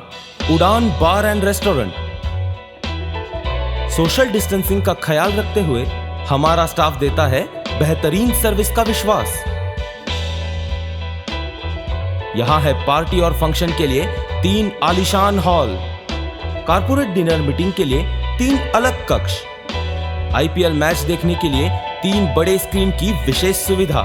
उड़ान बार एंड रेस्टोरेंट। सोशल डिस्टेंसिंग का ख्याल रखते हुए हमारा स्टाफ देता है बेहतरीन सर्विस का विश्वास। यहां है पार्टी और फंक्शन के लिए 3 आलीशान हॉल, कारपोरेट डिनर मीटिंग के लिए 3 अलग कक्ष, आईपीएल मैच देखने के लिए 3 बड़े स्क्रीन की विशेष सुविधा।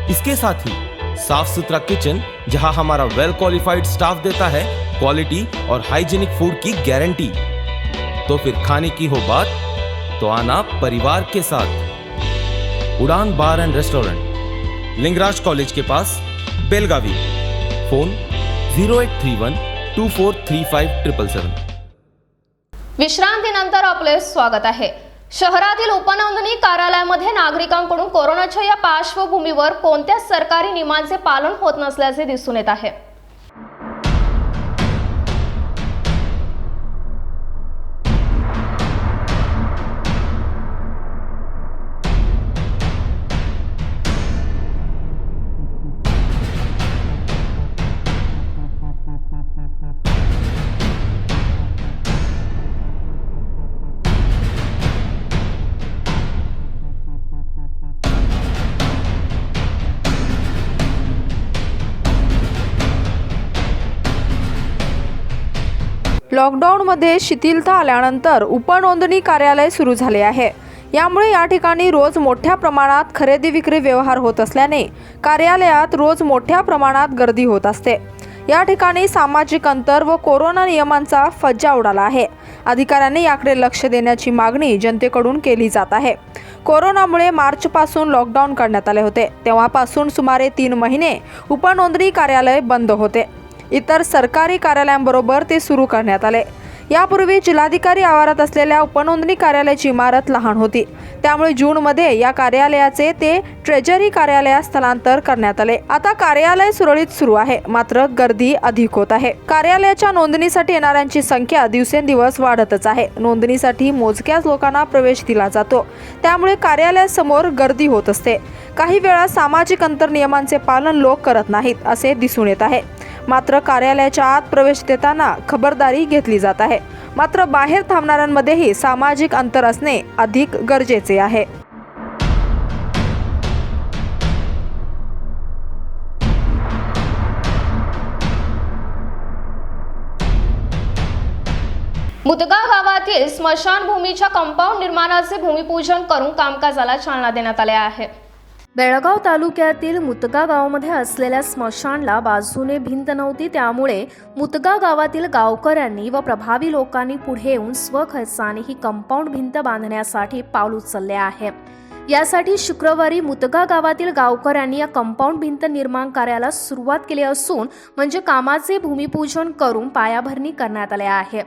इसके साथ ही साफ सुथरा किचन, जहां हमारा वेल क्वालिफाइड स्टाफ देता है क्वालिटी और हाइजीनिक फूड की गारंटी। तो फिर खाने की हो बात तो आना परिवार के साथ। उड़ान बार एंड रेस्टोरेंट, लिंगराज कॉलेज के पास, बेलगावी। फोन 0831 2435 विश्रांतीनंतर आपले स्वागत आहे। शहरातील उपनोंदणी कार्यालयामध्ये नागरिकांकडून कोरोनाच्या या पार्श्वभूमीवर कोणत्याच सरकारी नियमांचे पालन होत नसल्याचे दिसून येत आहे। लॉकडाऊनमध्ये शिथिलता आल्यानंतर उपनोंदणी कार्यालय सुरू झाले आहे। यामुळे या ठिकाणी रोज मोठ्या प्रमाणात खरेदी विक्री व्यवहार होत असल्याने कार्यालयात रोज मोठ्या प्रमाणात गर्दी होत असते। या ठिकाणी सामाजिक अंतर व कोरोना नियमांचा फज्जा उडाला आहे। अधिकाऱ्यांनी याकडे लक्ष देण्याची मागणी जनतेकडून केली जात आहे। कोरोनामुळे मार्चपासून लॉकडाऊन करण्यात आले होते। तेव्हापासून सुमारे 3 महिने उपनोंदणी कार्यालय बंद होते। इतर सरकारी कार्यालयांबरोबर ते सुरू करण्यात आले। यापूर्वी जिल्हाधिकारी आवारात असलेल्या उपनोंदणी कार्यालयाची इमारत लहान होती, त्यामुळे जूनमध्ये या कार्यालयाचे ते ट्रेजरी कार्यालयात स्थलांतर करण्यात आले। आता कार्यालय सुरळीत सुरू आहे, मात्र गर्दी अधिक होत आहे। कार्यालयाच्या नोंदणीसाठी येणाऱ्यांची संख्या दिवसेंदिवस वाढतच आहे। नोंदणीसाठी मोजक्याच लोकांना प्रवेश दिला जातो, त्यामुळे कार्यालयासमोर गर्दी होत असते। काही वेळा सामाजिक अंतर नियमांचे पालन लोक करत नाहीत असे दिसून येत आहे। मात्र कार्यालयाच्या आत प्रवेश देताना खबरदारी घेतली जात आहे। मात्र बाहेर थांबणाऱ्यांमध्येही सामाजिक अंतर असणे अधिक गरजेचे आहे। मुदगा गावातील स्मशानभूमीच्या कंपाऊंड निर्माणाचे भूमिपूजन करून कामकाजाला चालना देण्यात आली आहे। बेळगाव तालुक्यातील मुतगा गावामध्ये असलेल्या स्मशानला बाजूने भिंत नव्हती, त्यामुळे मुतगा गावातील गावकऱ्यांनी व प्रभावी लोकांनी पुढे येऊन स्वखर्चाने ही कंपाऊंड भिंत बांधण्यासाठी पाऊल उचलले आहे। यासाठी शुक्रवारी मुतगा गावातील गावकऱ्यांनी या कंपाऊंड भिंत निर्माण कार्याला सुरुवात केली असून म्हणजे कामाचे भूमिपूजन करून पायाभरणी करण्यात आले आहे।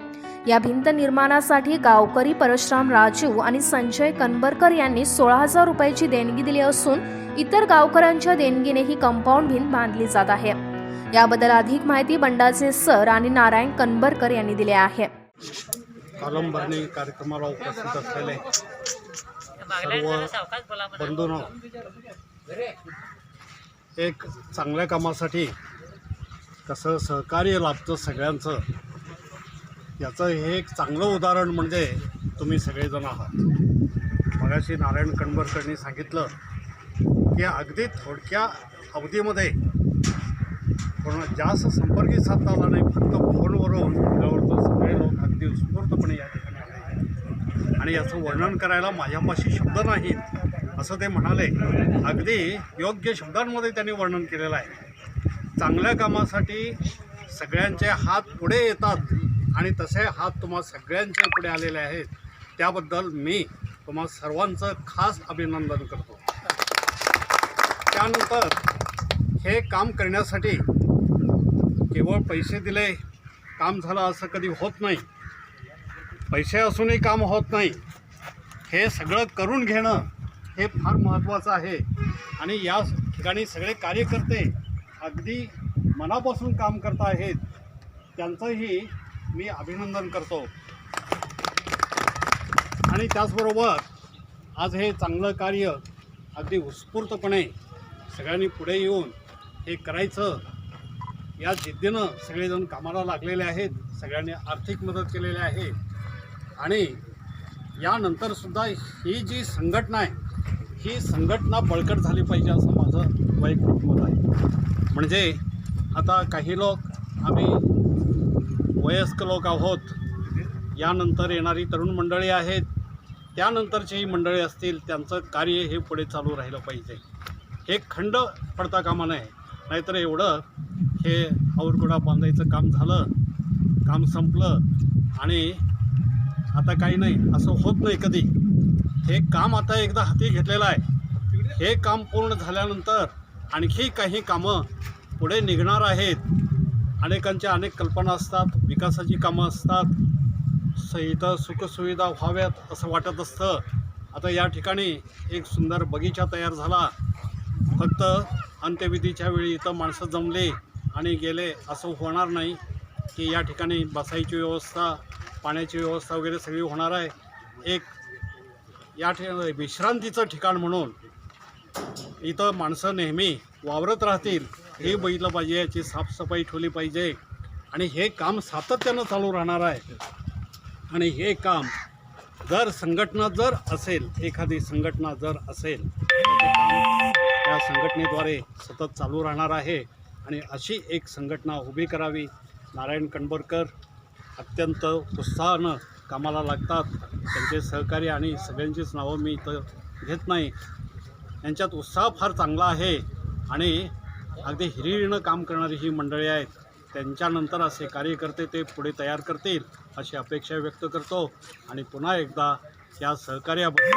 या भिंत निर्माणासाठी गावकरी परशुराम राजू आणि संजय कनबरकर यांनी 16,000 रुपयाची देणगी दिली असून इतर गावकऱ्यांच्या देणगीने ही कंपाऊंड भिंत बांधली जात आहे। याबद्दल अधिक माहिती बंडाचे सर आणि नारायण कनबरकर यांनी दिली आहे। कॉलम भरणी कार्यक्रमाला उपस्थित असलेले सर्व बंधूंनो, एक चांगल्या कामासाठी कसं सहकार्य लाभतं सगळ्यांचं, याचं हे एक चांगलं उदाहरण म्हणजे तुम्ही सगळेजण आहात। मगाशी नारायण कणबरकरांनी सांगितलं की अगदी थोडक्या अवधीमध्ये कोणा जास्त संपर्कही साधता आला नाही, फक्त फोनवरून जवळजवळ सगळे लोक अगदी उत्स्फूर्तपणे या ठिकाणी आले आणि याचं वर्णन करायला माझ्यापाशी शब्द नाहीत असं ते म्हणाले। अगदी योग्य शब्दांमध्ये त्यांनी वर्णन केलेलं आहे। चांगल्या कामासाठी सगळ्यांचे हात पुढे येतात आणि तसे हात तुम्हा सगळ्यांच्या पुढे आलेले आहेत, त्याबद्दल मी तुम्हा सर्वांचं खास अभिनंदन करतो। त्यानंतर हे काम करण्यासाठी केवळ पैसे दिले काम झालं असं कधी होत नाही। पैसे असूनही काम होत नाही. हे सगळं करून घेणं हे फार महत्त्वाचं आहे. आणि या ठिकाणी सगळे कार्यकर्ते अगदी मनापासून काम करत आहेत, त्यांचंही मी अभिनंदन करतो. आणि त्याचबरोबर आज हे चांगलं कार्य अगदी उत्स्फूर्तपणे सगळ्यांनी पुढे येऊन हे करायचं या जिद्दीनं सगळेजण कामाला लागलेले आहेत. सगळ्यांनी आर्थिक मदत केलेली आहे. आणि यानंतरसुद्धा ही जी संघटना आहे, ही संघटना बळकट झाली पाहिजे असं माझं वैयक्तिक मत आहे. म्हणजे आता काही लोक आम्ही वयस्क लोक आहोत, यानंतर येणारी तरुण मंडळी आहेत, त्यानंतरचीही मंडळी असतील, त्यांचं कार्य हे पुढे चालू राहिलं पाहिजे. हे खंड पडता कामा नये. नाहीतर एवढं हे आवरकुडा बांधायचं काम झालं, काम संपलं आणि आता काही नाही असं होत नाही कधी. हे काम आता एकदा हाती घेतलेलं आहे. हे काम पूर्ण झाल्यानंतर आणखी काही कामं पुढे निघणार आहेत. अनेकांच्या अनेक कल्पना असतात, विकासाची कामं असतात, इथं सुखसुविधा व्हाव्यात असं वाटत असतं. आता या ठिकाणी एक सुंदर बगीचा तयार झाला. फक्त अंत्यविधीच्या वेळी इथं माणसं जमले आणि गेले असं होणार नाही, की या ठिकाणी बसायची व्यवस्था, पाण्याची व्यवस्था वगैरे सगळी होणार आहे. एक या ठिकाणी विश्रांतीचं ठिकाण म्हणून इथं माणसं नेहमी वावरत राहतील हे बघितलं पाहिजे. याची साफसफाई ठेवली पाहिजे. आणि हे काम सातत्यानं चालू राहणार आहे. आणि हे काम जर संघटना जर असेल, एखादी संघटना जर असेल, तर ते काम त्या संघटनेद्वारे सतत चालू राहणार आहे. आणि अशी एक संघटना उभी करावी. नारायण कणबरकर अत्यंत उत्साहानं कामाला लागतात. त्यांचे सहकारी आणि सगळ्यांचीच नावं मी इथं घेत नाही. यांच्यात उत्साह फार चांगला आहे आणि अगदी हिरिरीनं काम करणारी ही मंडळी आहेत. त्यांच्यानंतर असे कार्यकर्ते ते पुढे तयार करतील अशी अपेक्षा व्यक्त करतो. आणि पुन्हा एकदा या सहकार्याबद्दल,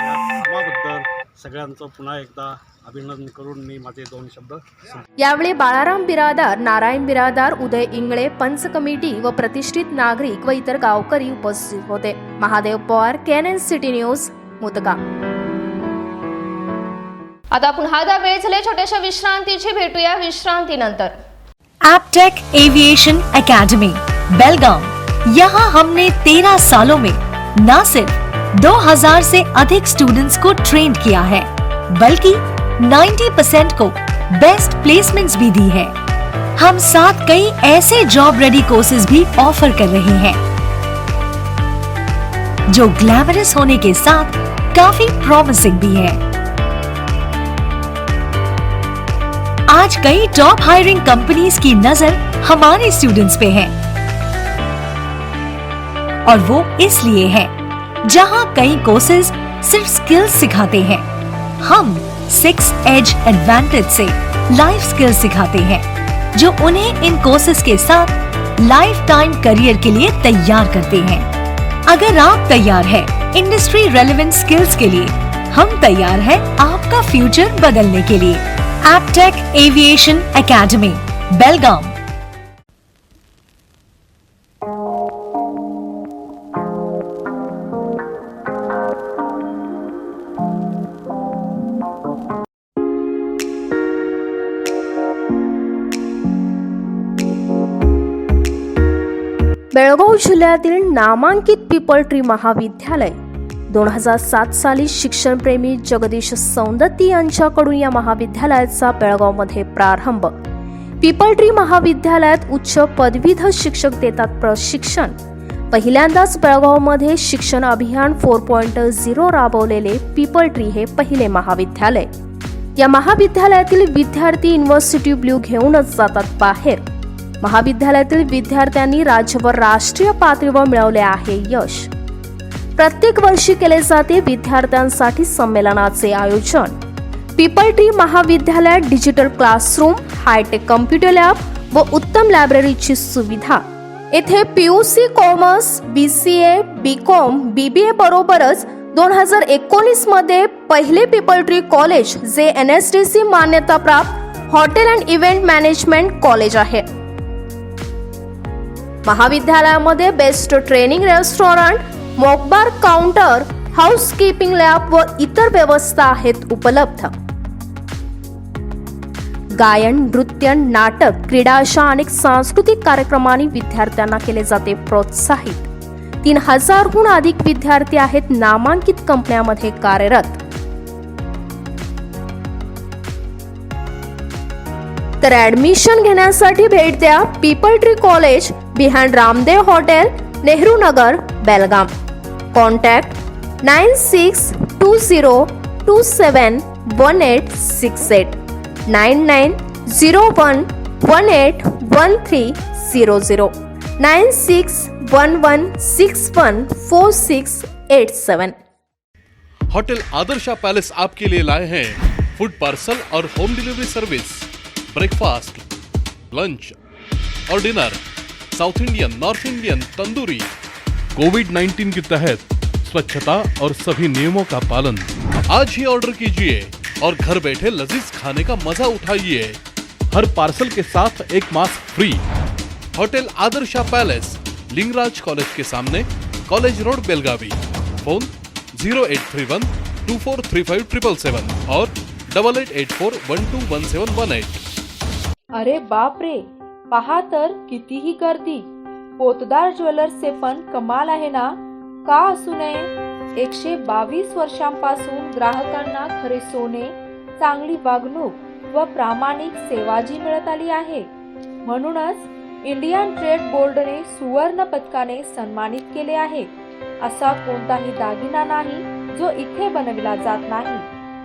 या कामाबद्दल सगळ्यांचं पुन्हा एकदा अभिनंदन करून मी माझे 2 शब्द संपवतो. यावेळी बाळाराम बिरादार, नारायण बिरादार, उदय इंगळे, पंच कमिटी व प्रतिष्ठित नागरिक व इतर गावकरी उपस्थित होते. Mahadev Pawar, KNN city news, Mudga. आता पुन्हा एकदा वेळ झाली छोट्याशा विश्रांतीची. भेटूया विश्रांतीनंतर. एप्टेक एविएशन एकेडमी बेलगाम, यहाँ हमने 13 सालों में न सिर्फ 2000 से अधिक स्टूडेंट्स को ट्रेन किया है, बल्कि 90% को बेस्ट प्लेसमेंट्स भी दी है. हम साथ कई ऐसे जॉब रेडी कोर्सेज भी ऑफर कर रहे हैं जो ग्लैमरस होने के साथ काफी प्रॉमिसिंग भी है. आज कई टॉप हायरिंग कंपनीज की नजर हमारे स्टूडेंट्स पे है, और वो इसलिए है जहां कई कोर्सेज सिर्फ स्किल्स सिखाते हैं, हम 6 एज एडवांटेज से लाइफ स्किल्स सिखाते हैं जो उन्हें इन कोर्सेज के साथ लाइफ टाइम करियर के लिए तैयार करते हैं. अगर आप तैयार हैं इंडस्ट्री रेलेवेंट स्किल्स के लिए, हम तैयार हैं आपका फ्यूचर बदलने के लिए. एप्टेक एविएशन एकेडमी बेलगाम. बेळगाव जिल्ह्यातील नामांकित पीपल ट्री महाविद्यालय 2007 साली शिक्षणप्रेमी जगदीश सौंदत्ती यांच्याकडून या महाविद्यालयाचा बेळगावमध्ये प्रारंभ. पीपल ट्री महाविद्यालयात उच्च पदवीधर शिक्षक देतात प्रशिक्षण. पहिल्यांदाच बेळगावमध्ये शिक्षण अभियान 4.0 राबवलेले पीपल ट्री हे पहिले महाविद्यालय. या महाविद्यालयातील विद्यार्थी युनिव्हर्सिटी ब्ल्यू घेऊनच जातात बाहेर. महाविद्यालयातील विद्यार्थ्यांनी राज्य व राष्ट्रीय पातळीवर मिळवले आहे यश. प्रत्येक वर्षी केले जाते विद्यार्थ्यांसाठी संमेलनाचे आयोजन. पीपल ट्री महाविद्यालयात digital classroom, hi tech computer lab व उत्तम लायब्ररीची सुविधा. येथे PUC commerce, BCA, BCom, BBA बरोबरच 2019 मध्ये पहिले पीपल ट्री कॉलेज जे NSDC मान्यताप्राप्त hotel and event management college आहे. महाविद्यालयामध्ये best training restaurant, mock bar counter, housekeeping lab व इतर व्यवस्था आहेत उपलब्ध. गायन, नृत्य, नाटक, क्रीडा अशा अनेक सांस्कृतिक कार्यक्रमांनी विद्यार्थ्यांना केले जाते प्रोत्साहित. 3000हून अधिक विद्यार्थी आहेत नामांकित कंपन्यांमध्ये कार्यरत. तर ऍडमिशन घेण्यासाठी भेट द्या people tree college, behind Ramdev hotel, Nehru Nagar, Belgaum. Contact 9620271868 9901181300 9611614687. Hotel Adarsha palace आपके लिए लाए हैं फूड पार्सल और home delivery service, breakfast, lunch और dinner, South Indian, North Indian, tandoori. कोविड-19 के तहत स्वच्छता और सभी नियमों का पालन. आज ही ऑर्डर कीजिए और घर बैठे लजीज खाने का मजा उठाइए. हर पार्सल के साथ एक mask free. Hotel Adarsha palace, Lingaraj college के सामने, कॉलेज रोड, बेलगावी. फोन 0831243577 और 8884121718. अरे बाप रे, पहा तर कितीही गर्दी. पोतदार ज्वेलर्सचे पण कमाल आहे ना, का असू नये. 122 वर्षांपासून ग्राहकांना खरे सोने, चांगली वागणूक व प्रामाणिक सेवा जी मिळत आली आहे. म्हणूनच इंडियन ट्रेड बोर्डने सुवर्ण पदकाने सन्मानित केले आहे. असा कोणताही दागिना नाही जो इथे बनविला जात नाही,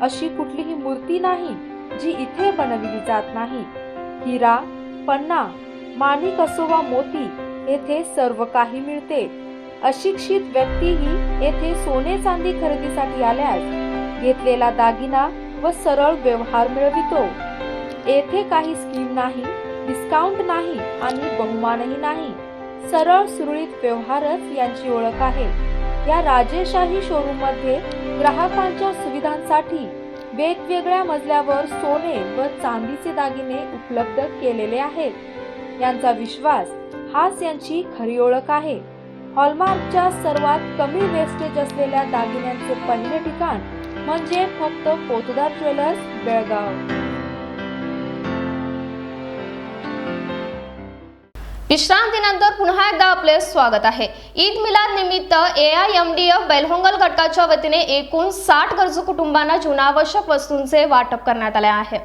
अशी कुठलीही मूर्ती नाही जी इथे बनविली जात नाही. हिरा, पन्ना, माणिक असो वा मोती, येथे सर्व काही मिळते. अशिक्षित व्यक्तीही येथे सोने चांदी खरेदीसाठी आल्यास घेतलेला दागिना व सरळ व्यवहार मिळवितो. येथे काही स्कीम नाही, डिस्काउंट नाही आणि बहुमानही नाही. सरळ सुरळीत व्यवहारच यांची ओळख आहे. या राजेशाही शोरूम मध्ये ग्राहकांच्या सुविधांसाठी वेगवेगळ्या मजल्यावर सोने व चांदीचे दागिने उपलब्ध केलेले आहेत. यांचा विश्वास हाच यांची खरी ओळख आहे. हॉलमार्कच्या सर्वात कमी वेस्टेज असलेल्या दागिन्यांचे पहिले ठिकाण म्हणजे फक्त पोतदार ज्वेलर्स, बेळगाव. विश्रांतीनंतर पुन्हा एकदा आपले स्वागत आहे. ईद मिलाद निमित्त AIMDF बैलहोंगल घटकाच्या वतीने एकूण 60 गरजू कुटुंबांना जीवनावश्यक वस्तूंचे वाटप करण्यात आले आहे.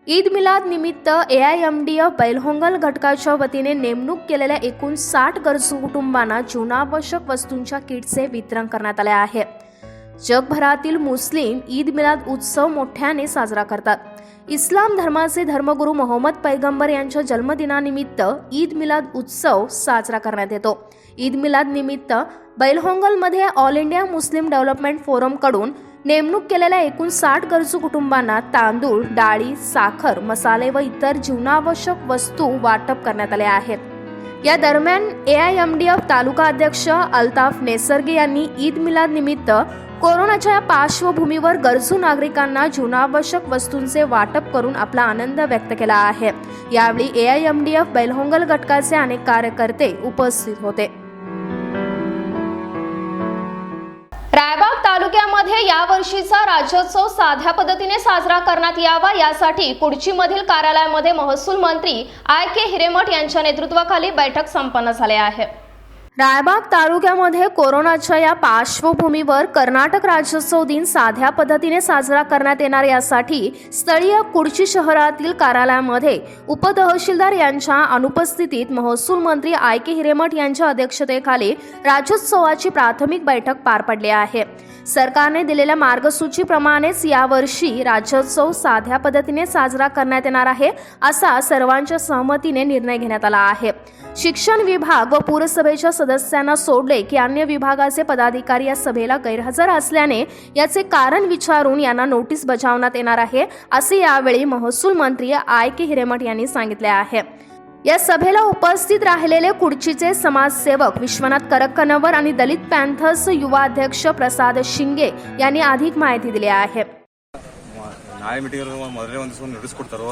ईद मिलाद निमित्त AIMDF बैलहोंगल घटकाच्या वतीने नेमणूक केलेल्या एकूण 60 गरजू कुटुंबांना जीवनावश्यक वस्तूंच्या किटचे वितरण करण्यात आले आहे. जगभरातील मुस्लिम ईद मिलाद उत्सव मोठ्याने साजरा करतात. इस्लाम धर्माचे धर्मगुरू मोहम्मद पैगंबर यांच्या जन्मदिनानिमित्त ईद मिलाद उत्सव साजरा करण्यात येतो. ईद मिलाद निमित्त बैलहोंगलमध्ये all India Muslim development forum कडून नेमणूक केलेल्या एकूण 60 गरजू कुटुंबांना तांदूळ, डाळी, साखर, मसाले व इतर जीवनावश्यक वस्तू वाटप करण्यात आल्या आहेत. या दरम्यान AIMDF तालुका अध्यक्ष अल्ताफ नेसर्गी यांनी ईद मिलाद निमित्त कोरोनाच्या पार्श्वभूमीवर गरजू नागरिकांना जीवनावश्यक वस्तूंचे वाटप करून आपला आनंद व्यक्त केला आहे. यावेळी AIMDF बैलहोंगल घटकाचे अनेक कार्यकर्ते उपस्थित होते. रायबाग तालुक्यामध्ये यावर्षीचा राज्योत्सव साध्या पद्धतीने साजरा करण्यात यावा यासाठी कुडचीमधील कार्यालयामध्ये महसूल मंत्री IK हिरेमठ यांच्या नेतृत्वाखाली बैठक संपन्न झाली आहे. रायबाग तालुक्यामध्ये कोरोनाच्या या पार्श्वभूमीवर कर्नाटक राज्योत्सव दिन साध्या पद्धतीने साजरा करण्यात येणार यासाठी स्थळीय कुडची शहरातील कार्यालयामध्ये उपतहसीलदार यांच्या अनुपस्थितीत महसूल मंत्री IK हिरेमठ यांच्या अध्यक्षतेखाली राज्योत्सवाची प्राथमिक बैठक पार पडली आहे. सरकारने दिलेल्या मार्गसूचीप्रमाणेच यावर्षी राज्योत्सव साध्या पद्धतीने साजरा करण्यात येणार आहे असा सर्वांच्या सहमतीने निर्णय घेण्यात आला आहे. शिक्षण विभाग व पुरसभेच्या सदस्यांना सोडले की अन्य विभागाचे पदाधिकारी या सभेला गैरहजर असल्याने याचे कारण विचारून यांना नोटीस बजावण्यात येणार आहे असे यावेळी महसूल मंत्री IK हिरेमठ यांनी सांगितले आहे. या सभेला उपस्थित राहिलेले कुडचीचे समाजसेवक विश्वनाथ करकनवर आणि दलित पॅन्थर्स युवा अध्यक्ष प्रसाद शिंगे यांनी अधिक माहिती दिली आहे. ನಾಳೆ ಮೀಟಿಂಗ್ ಮೊದಲೇ ಒಂದು ನೋಟಿಸ್ ಕೊಡ್ತಾರೋ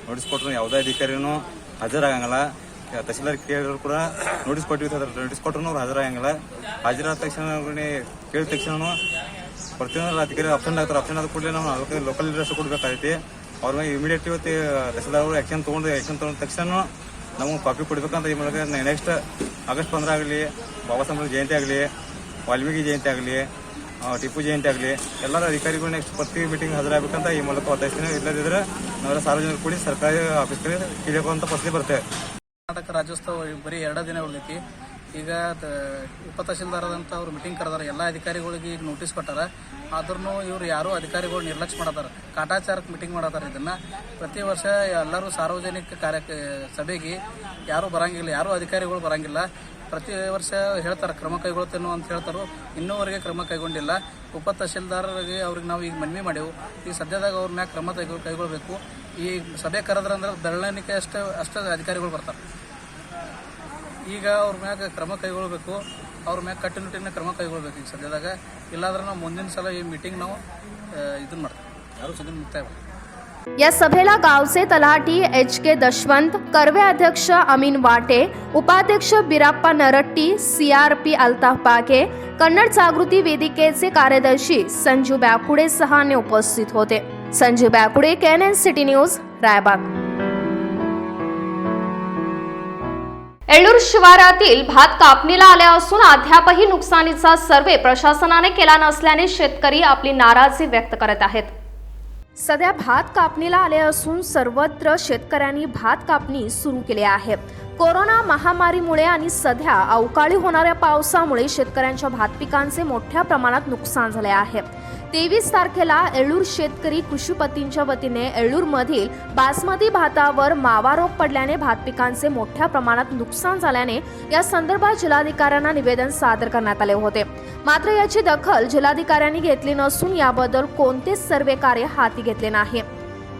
ನೋಟಿಸ್ ಕೊಟ್ಟರು ಯಾವುದೇ ಅಧಿಕಾರಿನೂ ಹಾಜರಾಗಂಗಿಲ್ಲ. ತಹಸೀಲ್ದಾರ್ ಕೇಳಿದ್ರು ಕೂಡ ನೋಟಿಸ್ ಕೊಟ್ಟಿರ್ತಾರೆ. ನೋಟಿಸ್ ಕೊಟ್ಟರು ಅವ್ರು ಹಾಜರಾಗಂಗಿಲ್ಲ. ಹಾಜರಾದ ತಕ್ಷಣ ಕೇಳಿದ ತಕ್ಷಣ ಪ್ರತಿಯೊಂದು ಅಧಿಕಾರಿ ಅಬ್ಸೆಂಟ್ ಆಗ್ತಾರೆ. ಅಬ್ಸೆಂಟ್ ಆದ ಕೂಡಲೇ ನಾವು ಅದಕ್ಕೆ ಲೋಕಲ್ ಲೀಡರ್ಸ್ ಕೊಡಬೇಕಾಗೈತಿ. ಅವ್ರ ಮೇಲೆ ಇಮಿಡಿಯೇಟ್ ಇವತ್ತು ತಹಸೀಲ್ದಾರ್ ಅವರು ಆ್ಯಕ್ಷನ್ ತೊಗೊಂಡ ತಕ್ಷಣ ನಮಗೆ ಕಾಪಿ ಕೊಡಬೇಕಂತ ಈ ಮೂಲಕ ನೆಕ್ಸ್ಟ್ ಆಗಸ್ಟ್ 15 ಆಗಲಿ, ಬಾಬಾ ಸಾಹೇಬ್ ಜಯಂತಿ ಆಗಲಿ, ವಾಲ್ಮೀಕಿ ಜಯಂತಿ ಆಗಲಿ, ಟಿಪ್ಪು ಜಯಂತಿ ಆಗಲಿ, ಎಲ್ಲರ ಅಧಿಕಾರಿಗಳು ನೆಕ್ಸ್ಟ್ ಪ್ರತಿ ಮೀಟಿಂಗ್ ಹಾಜರಾಗಬೇಕಂತ ಈ ಮೂಲಕ ಒತ್ತಾಯಿಸ್ತೀನಿ. ಇಲ್ಲದಿದ್ದರೆ ನಾವೆಲ್ಲ ಸಾರ್ವಜನಿಕರು ಕೂಡಿ ಸರ್ಕಾರಿ ಆಫೀಸ್ಗೆ ಕಿಳಿಯುವಂಥ ಪರಿಸ್ಥಿತಿ ಬರ್ತೇವೆ. ಕರ್ನಾಟಕ ರಾಜ್ಯೋತ್ಸವ ಬರೀ 2 ದಿನ ಉಳಿದೈತಿ. ಈಗ ಉಪ ತಹಸೀಲ್ದಾರದಂತ ಅವ್ರು ಮೀಟಿಂಗ್ ಕರೆದಾರ. ಎಲ್ಲ ಅಧಿಕಾರಿಗಳಿಗೆ ಈಗ ನೋಟಿಸ್ ಕೊಟ್ಟಾರ. ಆದ್ರೂ ಇವ್ರು ಯಾರು ಅಧಿಕಾರಿಗಳು ನಿರ್ಲಕ್ಷ್ಯ ಮಾಡತ್ತಾರ, ಕಾಟಾಚಾರಕ್ಕೆ ಮೀಟಿಂಗ್ ಮಾಡತ್ತಾರ. ಇದನ್ನ ಪ್ರತಿ ವರ್ಷ ಎಲ್ಲರೂ ಸಾರ್ವಜನಿಕ ಸಭೆಗೆ ಯಾರು ಬರಂಗಿಲ್ಲ, ಯಾರು ಅಧಿಕಾರಿಗಳು ಬರಂಗಿಲ್ಲ. ಪ್ರತಿ ವರ್ಷ ಹೇಳ್ತಾರೆ ಕ್ರಮ ಕೈಗೊಳ್ತೇನೋ ಅಂತ ಹೇಳ್ತಾರೋ, ಇನ್ನೂವರೆಗೆ ಕ್ರಮ ಕೈಗೊಂಡಿಲ್ಲ. ಉಪ ತಹಸೀಲ್ದಾರರಿಗೆ ಅವ್ರಿಗೆ ನಾವು ಈಗ ಮನವಿ ಮಾಡೇವು. ಈ ಸದ್ಯದಾಗ ಅವ್ರ ಮ್ಯಾಗ ಕ್ರಮ ಕೈಗೊಳ್ಬೇಕು. ಈ ಸಭೆ ಕರೆದ್ರಂದ್ರೆ ಬೆರಳಿಕೆ ಅಷ್ಟೇ ಅಧಿಕಾರಿಗಳು ಬರ್ತಾರೆ. ಈಗ ಅವ್ರ ಮ್ಯಾಗ ಕ್ರಮ ಕೈಗೊಳ್ಬೇಕು, ಅವ್ರ ಮ್ಯಾಗ ಕಟ್ಟುನಿಟ್ಟಿನ ಕ್ರಮ ಕೈಗೊಳ್ಬೇಕು ಈಗ ಸದ್ಯದಾಗ. ಇಲ್ಲಾಂದ್ರೆ ನಾವು ಮುಂದಿನ ಸಲ ಈ ಮೀಟಿಂಗ್ ನಾವು ಇದನ್ನ ಮಾಡ್ತೀವಿ. ಯಾರು ಸುದ್ದಿ ಮುಕ್ತಾಯ. या सभेला गावचे तलाठी HK दशवंत, कर्वे अध्यक्ष अमीन वाटे, उपाध्यक्ष बिराप्पा नरट्टी, CRP अल्ताफ पाके, कन्नड जागृती वेदिकेचे कार्यदर्शी संजू बॅकुडे सहाने उपस्थित होते. Sanju Bakude, KNN city news, Raibag. Elur शिवारातील भात कापणीला आले असून अद्यापही नुकसानीचा सर्वे प्रशासनाने केला नसल्याने शेतकरी आपली नाराजी व्यक्त करत आहेत. सध्या भात कापणीला आले असून सर्वत्र शेतकऱ्यांनी भात कापणी सुरू केली आहे. कोरोना महामारीमुळे आणि सध्या अवकाळी होणाऱ्या पावसामुळे शेतकऱ्यांच्या भात पिकांचे मोठ्या प्रमाणात नुकसान झाले आहे. 23 तारखेला एळूर शेतकरी कृषीपतींच्या वतीने एळूरमधील बासमती भातावर मावा रोग पडल्याने भात पिकांचे मोठ्या प्रमाणात नुकसान झाल्याने या संदर्भात जिल्हाधिकाऱ्यांना निवेदन सादर करण्यात आले होते. मात्र याची दखल जिल्हाधिकाऱ्यांनी घेतली नसून याबद्दल कोणतेच सर्वे कार्य हाती घेतले नाही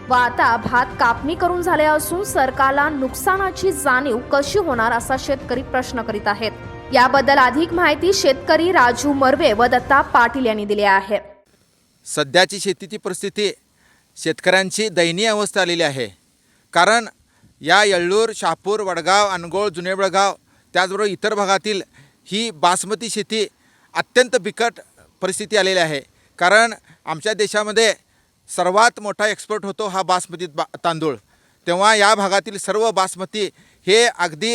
व आता भात कापणी करून झाले असून सरकारला नुकसानाची जाणीव कशी होणार असा शेतकरी प्रश्न करीत आहेत. याबद्दल अधिक माहिती शेतकरी राजू मर्वे व दत्ता पाटील यांनी दिली आहे. सध्याची शेतीची परिस्थिती शेतकऱ्यांची दयनीय अवस्था आलेली आहे. कारण या येळ्ळूर, शहापूर, वडगाव, अनगोळ, जुने बेळगाव त्याचबरोबर इतर भागातील ही बासमती शेती अत्यंत बिकट परिस्थिती आलेली आहे. कारण आमच्या देशामध्ये सर्वात मोठा एक्सपोर्ट होतो हा बासमती तांदूळ. तेव्हा या भागातील सर्व बासमती हे अगदी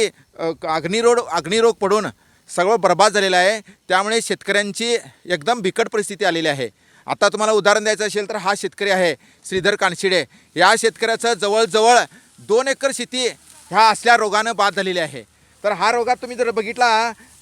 अग्निरोग पडून सगळं बर्बाद झालेलं आहे. त्यामुळे शेतकऱ्यांची एकदम बिकट परिस्थिती आलेली आहे. आता तुम्हाला उदाहरण द्यायचं असेल तर हा शेतकरी आहे श्रीधर कानशिडे. या शेतकऱ्याचं जवळजवळ 2 एकर शेती ह्या असल्या रोगानं बाद झालेली आहे. तर हा रोगात तुम्ही जर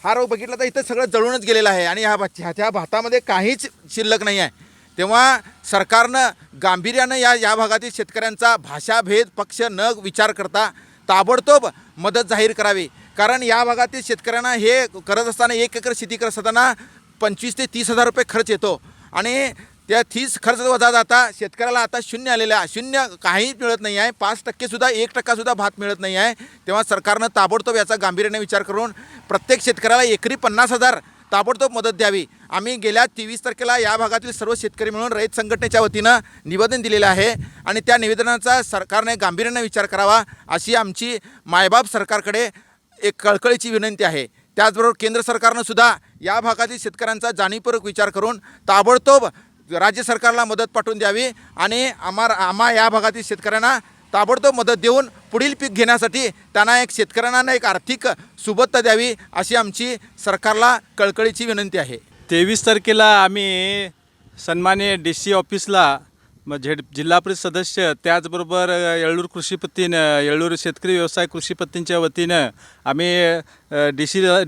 हा रोग बघितला तर इथं सगळं जळूनच गेलेलं आहे आणि ह्या भातामध्ये काहीच शिल्लक नाही आहे. तेव्हा सरकारनं गांभीर्यानं या भागातील शेतकऱ्यांचा भाषाभेद पक्ष न विचार करता ताबडतोब मदत जाहीर करावी. कारण या भागातील शेतकऱ्यांना हे करत असताना 1 एकर शेती करत असताना 25 ते 30 हजार रुपये खर्च येतो आणि त्या 30 खर्च वजा जाता शेतकऱ्याला आता शून्य आलेला आहे. शून्य काहीच मिळत नाही आहे. 5%सुद्धा 1%सुद्धा भात मिळत नाही आहे. तेव्हा सरकारनं ताबडतोब याचा गांभीर्याने विचार करून प्रत्येक शेतकऱ्याला एकरी 50,000 ताबडतोब मदत द्यावी. आम्ही गेल्या 23 तारखेला या भागातील सर्व शेतकरी मिळून रयत संघटनेच्या वतीनं निवेदन दिलेलं आहे आणि त्या निवेदनाचा सरकारने गांभीर्याने विचार करावा अशी आमची मायबाप सरकारकडे एक कळकळीची विनंती आहे. त्याचबरोबर केंद्र सरकारनं सुद्धा या भागातील शेतकऱ्यांचा जाणीवपूर्वक विचार करून ताबडतोब राज्य सरकारला मदत पाठवून द्यावी आणि आम्हा या भागातील शेतकऱ्यांना ताबडतोब मदत देऊन पुढील पीक घेण्यासाठी त्यांना शेतकऱ्यांना एक आर्थिक सुबत्ता द्यावी अशी आमची सरकारला कळकळीची विनंती आहे. 23 तारखेला आम्ही सन्माननीय DC ऑफिसला जिल्हा परिषद सदस्य त्याचबरोबर येळ्ळूर कृषीपत्तीनं येळ्ळूर शेतकरी व्यवसाय कृषीपत्तींच्या वतीनं आम्ही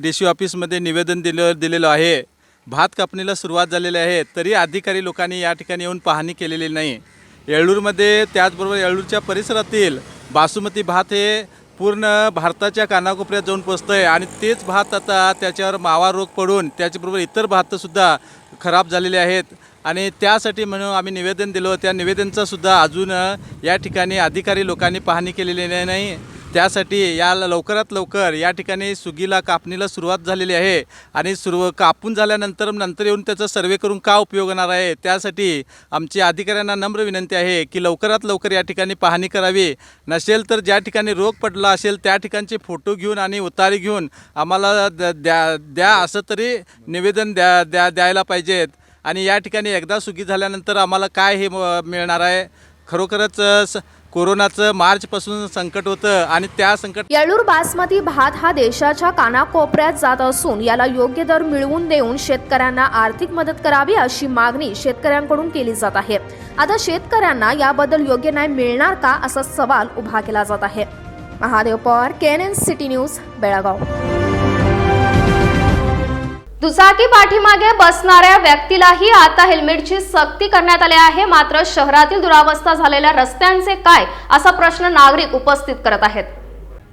DC ऑफिसमध्ये निवेदन दिलेलं आहे. भात कापणीला सुरुवात झालेली आहे तरी अधिकारी लोकांनी या ठिकाणी येऊन पाहणी केलेली नाही. येळ्ळूरमध्ये त्याचबरोबर येळ्ळूरच्या परिसरातील बासमती भात हे पूर्ण भारताच्या कानाकोपऱ्यात जाऊन पोचतं आहे आणि तेच भात आता त्याच्यावर मावा रोग पडून त्याच्याबरोबर इतर भातसुद्धा खराब झालेले आहेत आणि त्यासाठी म्हणून आम्ही निवेदन दिलं. त्या निवेदनाचासुद्धा अजून या ठिकाणी अधिकारी लोकांनी पाहणी केलेली नाही. त्यासाठी या लवकरात लवकर या ठिकाणी सुगीला कापणीला सुरुवात झालेली आहे आणि कापून झाल्यानंतर नंतर येऊन त्याचा सर्वे करून का उपयोग होणार आहे, त्यासाठी आमची अधिकाऱ्यांना नम्र विनंती आहे की लवकरात लवकर या ठिकाणी पाहणी करावी. नसेल तर ज्या ठिकाणी रोग पडला असेल त्या ठिकाणचे फोटो घेऊन आणि उतारी घेऊन आम्हाला द्या असं तरी निवेदन द्यायला पाहिजेत. आणि या ठिकाणी एकदा सुगी झाल्यानंतर आम्हाला काय हे मिळणार आहे. खरोखरच कोरोनाचं मार्चपासून संकट होतं आणि त्या संकट येळ्ळूर बासमती भात हा देशाच्या कानाकोपऱ्यात जात असून याला योग्य दर मिळवून देऊन शेतकऱ्यांना आर्थिक मदत करावी अशी मागणी शेतकऱ्यांकडून केली जात आहे. आता शेतकऱ्यांना याबद्दल योग्य न्याय मिळणार का असा सवाल उभा केला जात आहे. Mahadev Pawar, KNN city news, Belgaum. दुचाकी पाठीमागे बसणाऱ्या व्यक्तीलाही आता हेल्मेटची सक्ती करण्यात आली आहे. मात्र शहरातील दुरावस्था झालेल्या रस्त्यांचे काय असा प्रश्न नागरिक उपस्थित करत आहेत.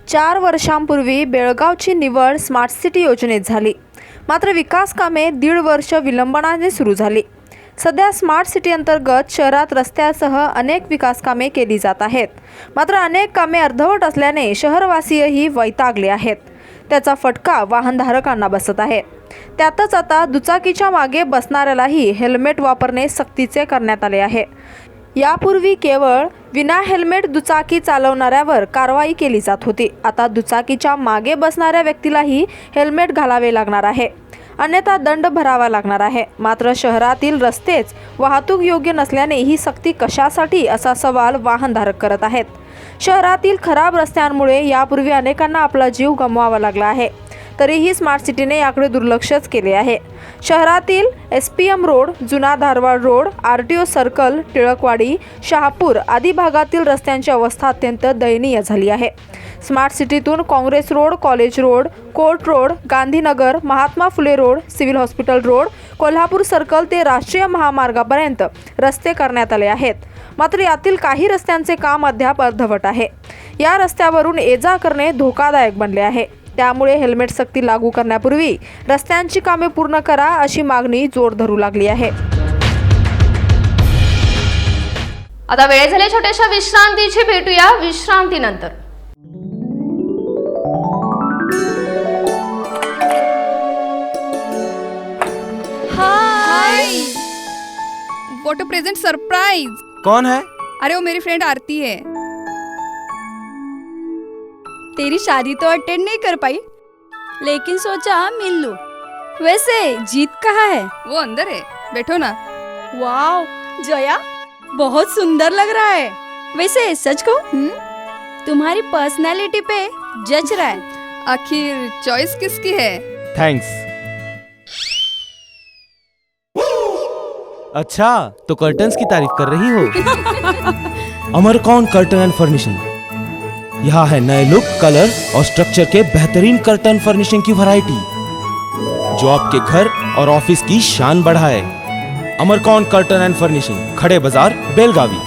4 वर्षांपूर्वी बेळगावची निवड स्मार्ट सिटी योजनेत झाली. मात्र विकास कामे 1.5 वर्ष विलंबाने सुरू झाली. सध्या स्मार्ट सिटी अंतर्गत शहरात रस्त्यासह अनेक विकास कामे केली जात आहेत. मात्र अनेक कामे अर्धवट असल्याने शहरवासीयही वैतागले आहेत. त्याचा फटका वाहनधारकांना बसत आहे. त्यातच आता दुचाकीच्या मागे बसणाऱ्यालाही हेल्मेट वापरणे सक्तीचे करण्यात आले आहे. यापूर्वी केवळ विना हेल्मेट दुचाकी चालवणाऱ्यावर कारवाई केली जात होती. आता दुचाकीच्या मागे बसणाऱ्या व्यक्तीलाही हेल्मेट घालावे लागणार आहे, अन्यथा दंड भरावा लागणार आहे. मात्र शहरातील रस्तेच वाहतूक योग्य नसल्याने ही सक्ती कशासाठी असा सवाल वाहनधारक करत आहेत. शहरातील खराब रस्त्यांमुळे यापूर्वी अनेकांना आपला जीव गमवावा लागला आहे. तरीही स्मार्ट सिटीने याकडे दुर्लक्षच केले आहे. शहरातील SPM रोड, जुना Dharwad road, RTO circle, Tilakwadi, Shahapur आदी भागातील रस्त्यांची अवस्था अत्यंत दयनीय झाली आहे. स्मार्ट सिटीतून Congress road, college road, court road, Gandhinagar, Mahatma Phule road, civil hospital road, Kolhapur circle ते राष्ट्रीय महामार्गापर्यंत रस्ते करण्यात आले आहेत. मात्र यातील काही रस्त्यांचे काम अद्याप अर्धवट आहे. या रस्त्यावरून ये-जा करणे धोकादायक बनले आहे. त्यामुळे हेल्मेट सक्ती लागू करण्यापूर्वी रस्त्यांची कामे पूर्ण करा अशी मागणी जोर धरू लागली आहे. आता वेळ झाली छोट्याशा विश्रांतीची. भेटूया विश्रांतीनंतर. हाय, व्हाट अ प्रेजेंट सरप्राइज. कौन है? अरे वो मेरी फ्रेंड आरती है. तेरी शादी तो अटेंड नहीं कर पाई, लेकिन सोचा मिल लूं. वैसे जीत कहाँ है? वो अंदर है, बैठो ना. वाओ जया, बहुत सुंदर लग रहा है. वैसे सच कहूं, तुम्हारी पर्सनालिटी पे जज रहा है. आखिर चॉइस किसकी है? थैंक्स. अच्छा, तो कर्टन्स की तारीफ कर रही हो. अमरकौन कर्टन एंड फर्निशिंग. यहाँ है नए लुक, कलर और स्ट्रक्चर के बेहतरीन कर्टन फर्निशिंग की वैरायटी जो आपके घर और ऑफिस की शान बढ़ाए. अमरकौन कर्टन एंड फर्निशिंग, खड़े बाजार, बेलगावी.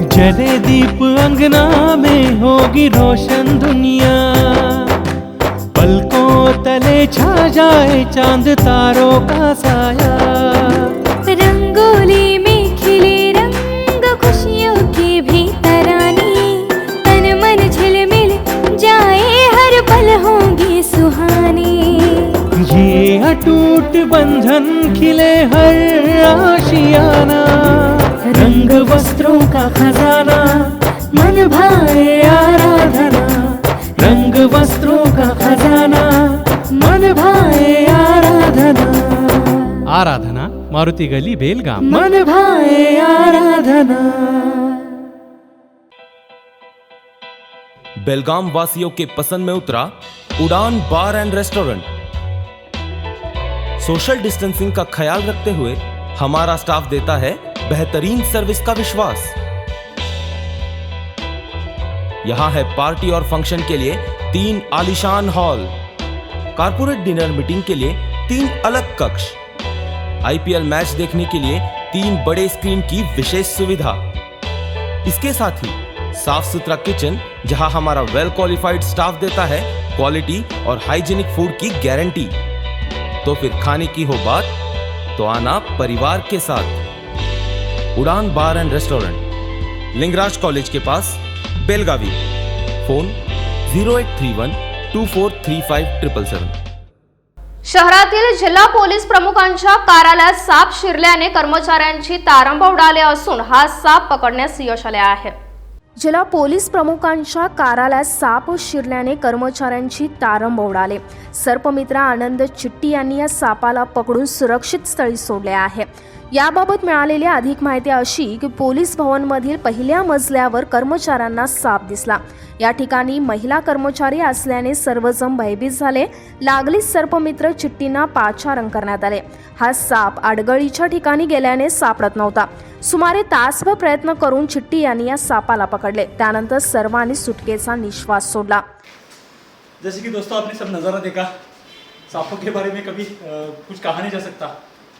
जले दीप अंगना में होगी रोशन दुनिया, पलकों तले छा जाए चांद तारों का साया. रंगोली में खिले रंग खुशियों की भी तरानी, तन मन झिलमिल जाए हर पल होंगी सुहानी. ये अटूट बंधन खिले हर आशियाना, रंग वस्त्रों का खजाना मन भाए आराधना. रंग वस्त्रों का खजाना मन भाए आराधना. आराधना, मारुति गली, बेलगाम. मन भाए आराधना. बेलगाम वासियों के पसंद में उतरा उड़ान बार एंड रेस्टोरेंट. सोशल डिस्टेंसिंग का ख्याल रखते हुए हमारा स्टाफ देता है बेहतरीन सर्विस का विश्वास. यहाँ है पार्टी और फंक्शन के लिए 3 आलीशान हॉल, कारपोरेट डिनर मीटिंग के लिए 3 अलग कक्ष, IPL मैच देखने के लिए 3 बड़े स्क्रीन की विशेष सुविधा. इसके साथ ही साफ सुथरा किचन जहां हमारा वेल क्वालिफाइड स्टाफ देता है क्वालिटी और हाइजीनिक फूड की गारंटी. तो फिर खाने की हो बात तो आना परिवार के साथ। उड़ान बार एंड रेस्टोरेंट, लिंगराज कॉलेज के पास, बेलगावी। फोन 0831 2435 शहरातील जिल्हा पोलीस प्रमुखांच्या कार्यालयात साप शिरल्याने कर्मचाऱ्यांची तारांबळ उडाली असून हा साप पकडण्यास यश आले आहे। जिल्हा पोलीस प्रमुखांच्या कार्यालयात साप शिरल्याने कर्मचाऱ्यांची तारांबळ उडाली। सर्पमित्र आनंद चिट्टी यांनी या सापाला पकडून सुरक्षित स्थळी सोडले आहे। याबाबत मिळालेली अधिक माहिती अशी की पोलीस भवनमधील पहिल्या मजल्यावर कर्मचाऱ्यांना साप दिसला। या ठिकाणी महिला कर्मचारी असल्याने सर्वजण भयभीत झाले। लागलीच सर्पमित्र चिट्टींना पाचारण करण्यात आले। हा साप आडगळीच्या ठिकाणी गेल्याने सापडत नव्हता। सुमारे तासभर प्रयत्न करून चिट्टी यांनी या सापाला पकडले। त्यानंतर सर्वांनी सुटकेचा निश्वास सोडला। जैसे कि दोस्तों आपने सब नज़ारा देखा, सांपों के बारे में कभी कुछ कहा नहीं जा सकता।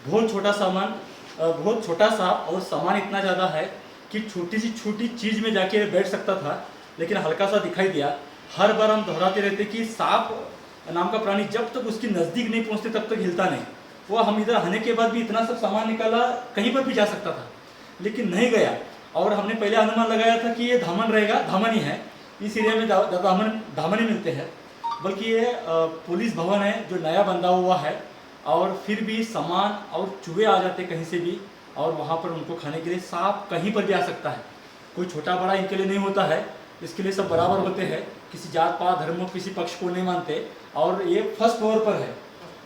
बहुत छोटा सांप और सामान इतना ज़्यादा है कि छोटी सी छोटी चीज़ में जाके बैठ सकता था, लेकिन हल्का सा दिखाई दिया। हर बार हम दोहराते रहते कि सांप नाम का प्राणी जब तक उसकी नज़दीक नहीं पहुंचते तब तक हिलता नहीं। वो हम इधर आने के बाद भी इतना सब सामान निकाला, कहीं पर भी जा सकता था लेकिन नहीं गया। और हमने पहले अनुमान लगाया था कि ये धामन रहेगा, धामन ही है, इस एरिया में धामन ही मिलते हैं। बल्कि ये पुलिस भवन है जो नया बंधा हुआ है, और फिर भी सामान और चूहे आ जाते कहीं से भी, और वहाँ पर उनको खाने के लिए सांप कहीं पर भी आ सकता है। कोई छोटा बड़ा इनके लिए नहीं होता है, इसके लिए सब बराबर होते हैं। किसी जात पात धर्म किसी पक्ष को नहीं मानते। और ये फर्स्ट फ्लोर पर है,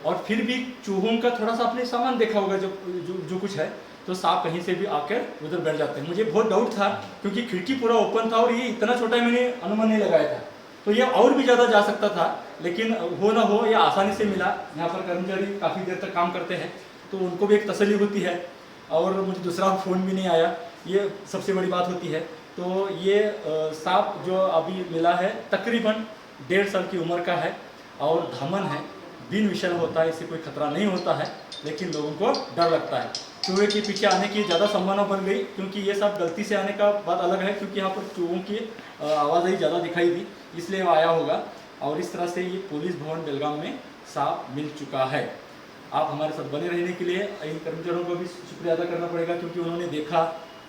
और फिर भी चूहों का थोड़ा सा आपने सामान देखा होगा जो कुछ है, तो सांप कहीं से भी आकर उधर बैठ जाते हैं। मुझे बहुत डाउट था क्योंकि खिड़की पूरा ओपन था और ये इतना छोटा मैंने अनुमान नहीं लगाया था, तो ये और भी ज़्यादा जा सकता था। लेकिन हो ना हो ये आसानी से मिला। यहाँ पर कर्मचारी काफ़ी देर तक काम करते हैं, तो उनको भी एक तसल्ली होती है। और मुझे दूसरा फ़ोन भी नहीं आया, ये सबसे बड़ी बात होती है। तो ये सांप जो अभी मिला है तकरीबन 1.5 साल की उम्र का है, और धामन है, बिन विषैला होता है, इससे कोई खतरा नहीं होता है, लेकिन लोगों को डर लगता है। चूहे के पीछे आने की ज़्यादा संभावना बन गई, क्योंकि ये सब गलती से आने का बात अलग है, क्योंकि यहाँ पर चूहों की आवाज़ ही ज़्यादा दिखाई दी, इसलिए वो आया होगा। और इस तरह से ये पुलिस भवन बेलगाम में सांप मिल चुका है। आप हमारे साथ बने रहने के लिए इन कर्मचारियों को भी शुक्रिया अदा करना पड़ेगा, क्योंकि उन्होंने देखा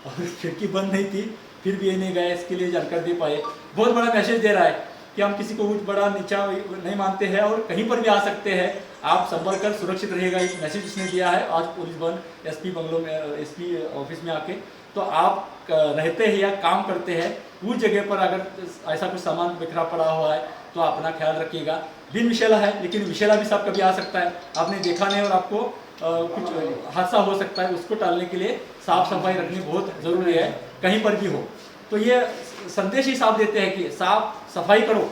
और खिड़की बंद नहीं थी, फिर भी ये नहीं गए, इसके लिए जानकारी दे पाए। बहुत बड़ा मैसेज दे रहा है कि हम किसी को कुछ बड़ा नीचा नहीं मानते हैं, और कहीं पर भी आ सकते हैं, आप संपर्क कर सुरक्षित रहेगा। एक मैसेज उसने दिया है आज पुलिस भवन एसपी बंगलों में, एसपी ऑफिस में आके। तो आप रहते हैं या काम करते हैं उस जगह पर अगर ऐसा कुछ सामान बिखरा पड़ा हुआ है तो अपना ख्याल रखिएगा। बिन विषैला है, लेकिन विषैला भी सांप कभी आ सकता है, आपने देखा नहीं, और आपको कुछ हादसा हो सकता है। उसको टालने के लिए साफ सफाई रखनी बहुत ज़रूरी है, कहीं पर भी हो। तो ये संदेश ही साफ देते हैं कि साफ सफाई करो,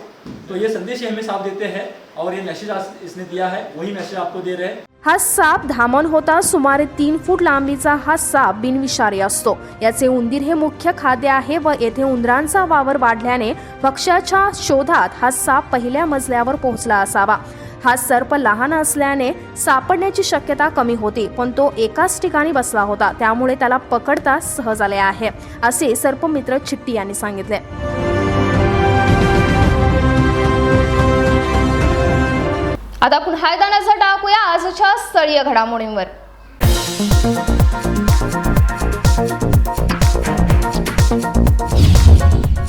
तो ये संदेश ही हमें साफ देते हैं, और ये मैसेज इसने दिया है, वही मैसेज आपको दे रहे हैं। हा साप धामण होता। सुमारे 3 फूट लांबीचा हा साप बिनविषारी असतो। याचे उंदीर हे मुख्य खाद्य आहे, व येथे उंदरांचा वावर वाढल्याने भक्ष्याच्या शोधात हा साप पहिल्या मजल्यावर पोहोचला असावा। हा सर्प लहान असल्याने सापडण्याची शक्यता कमी होती, पण तो एकाच ठिकाणी बसला होता, त्यामुळे त्याला पकडता सहज आले आहे, असे सर्पमित्र चिट्टी यांनी सांगितले। आता पुन्हा एकदा नजर टाकूया आजच्या स्थळीय घडामोडींवर।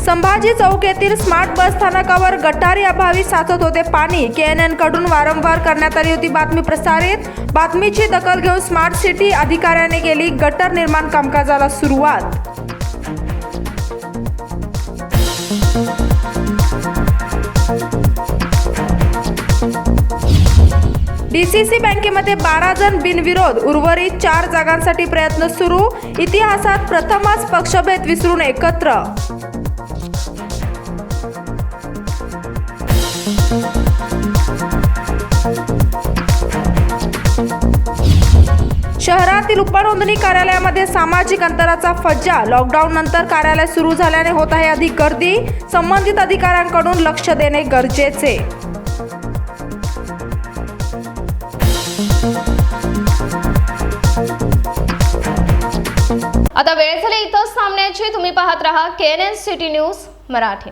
संभाजी चौक येथील स्मार्ट बस स्थानकावर गटारी अभावी साचत होते पाणी। KNN कडून वारंवार करण्यात आली होती बातमी प्रसारित। बातमीची दखल घेऊन स्मार्ट सिटी अधिकाऱ्याने केली गटर निर्माण कामकाजाला सुरुवात। DCC बँकेमध्ये 12 जण बिनविरोध, उर्वरित 4 जागांसाठी प्रयत्न सुरू। इतिहासात प्रथमच पक्षभेद विसरून एकत्र। शहरातील उपनोंदणी कार्यालयामध्ये सामाजिक अंतराचा फज्जा। लॉकडाऊन नंतर कार्यालय सुरू झाल्याने होत आहे अधिक गर्दी। संबंधित अधिकाऱ्यांकडून लक्ष देणे गरजेचे। आता वेळ झाली इथंच थांबण्याची। तुम्ही पाहत रहा KNN सिटी न्यूज मराठी।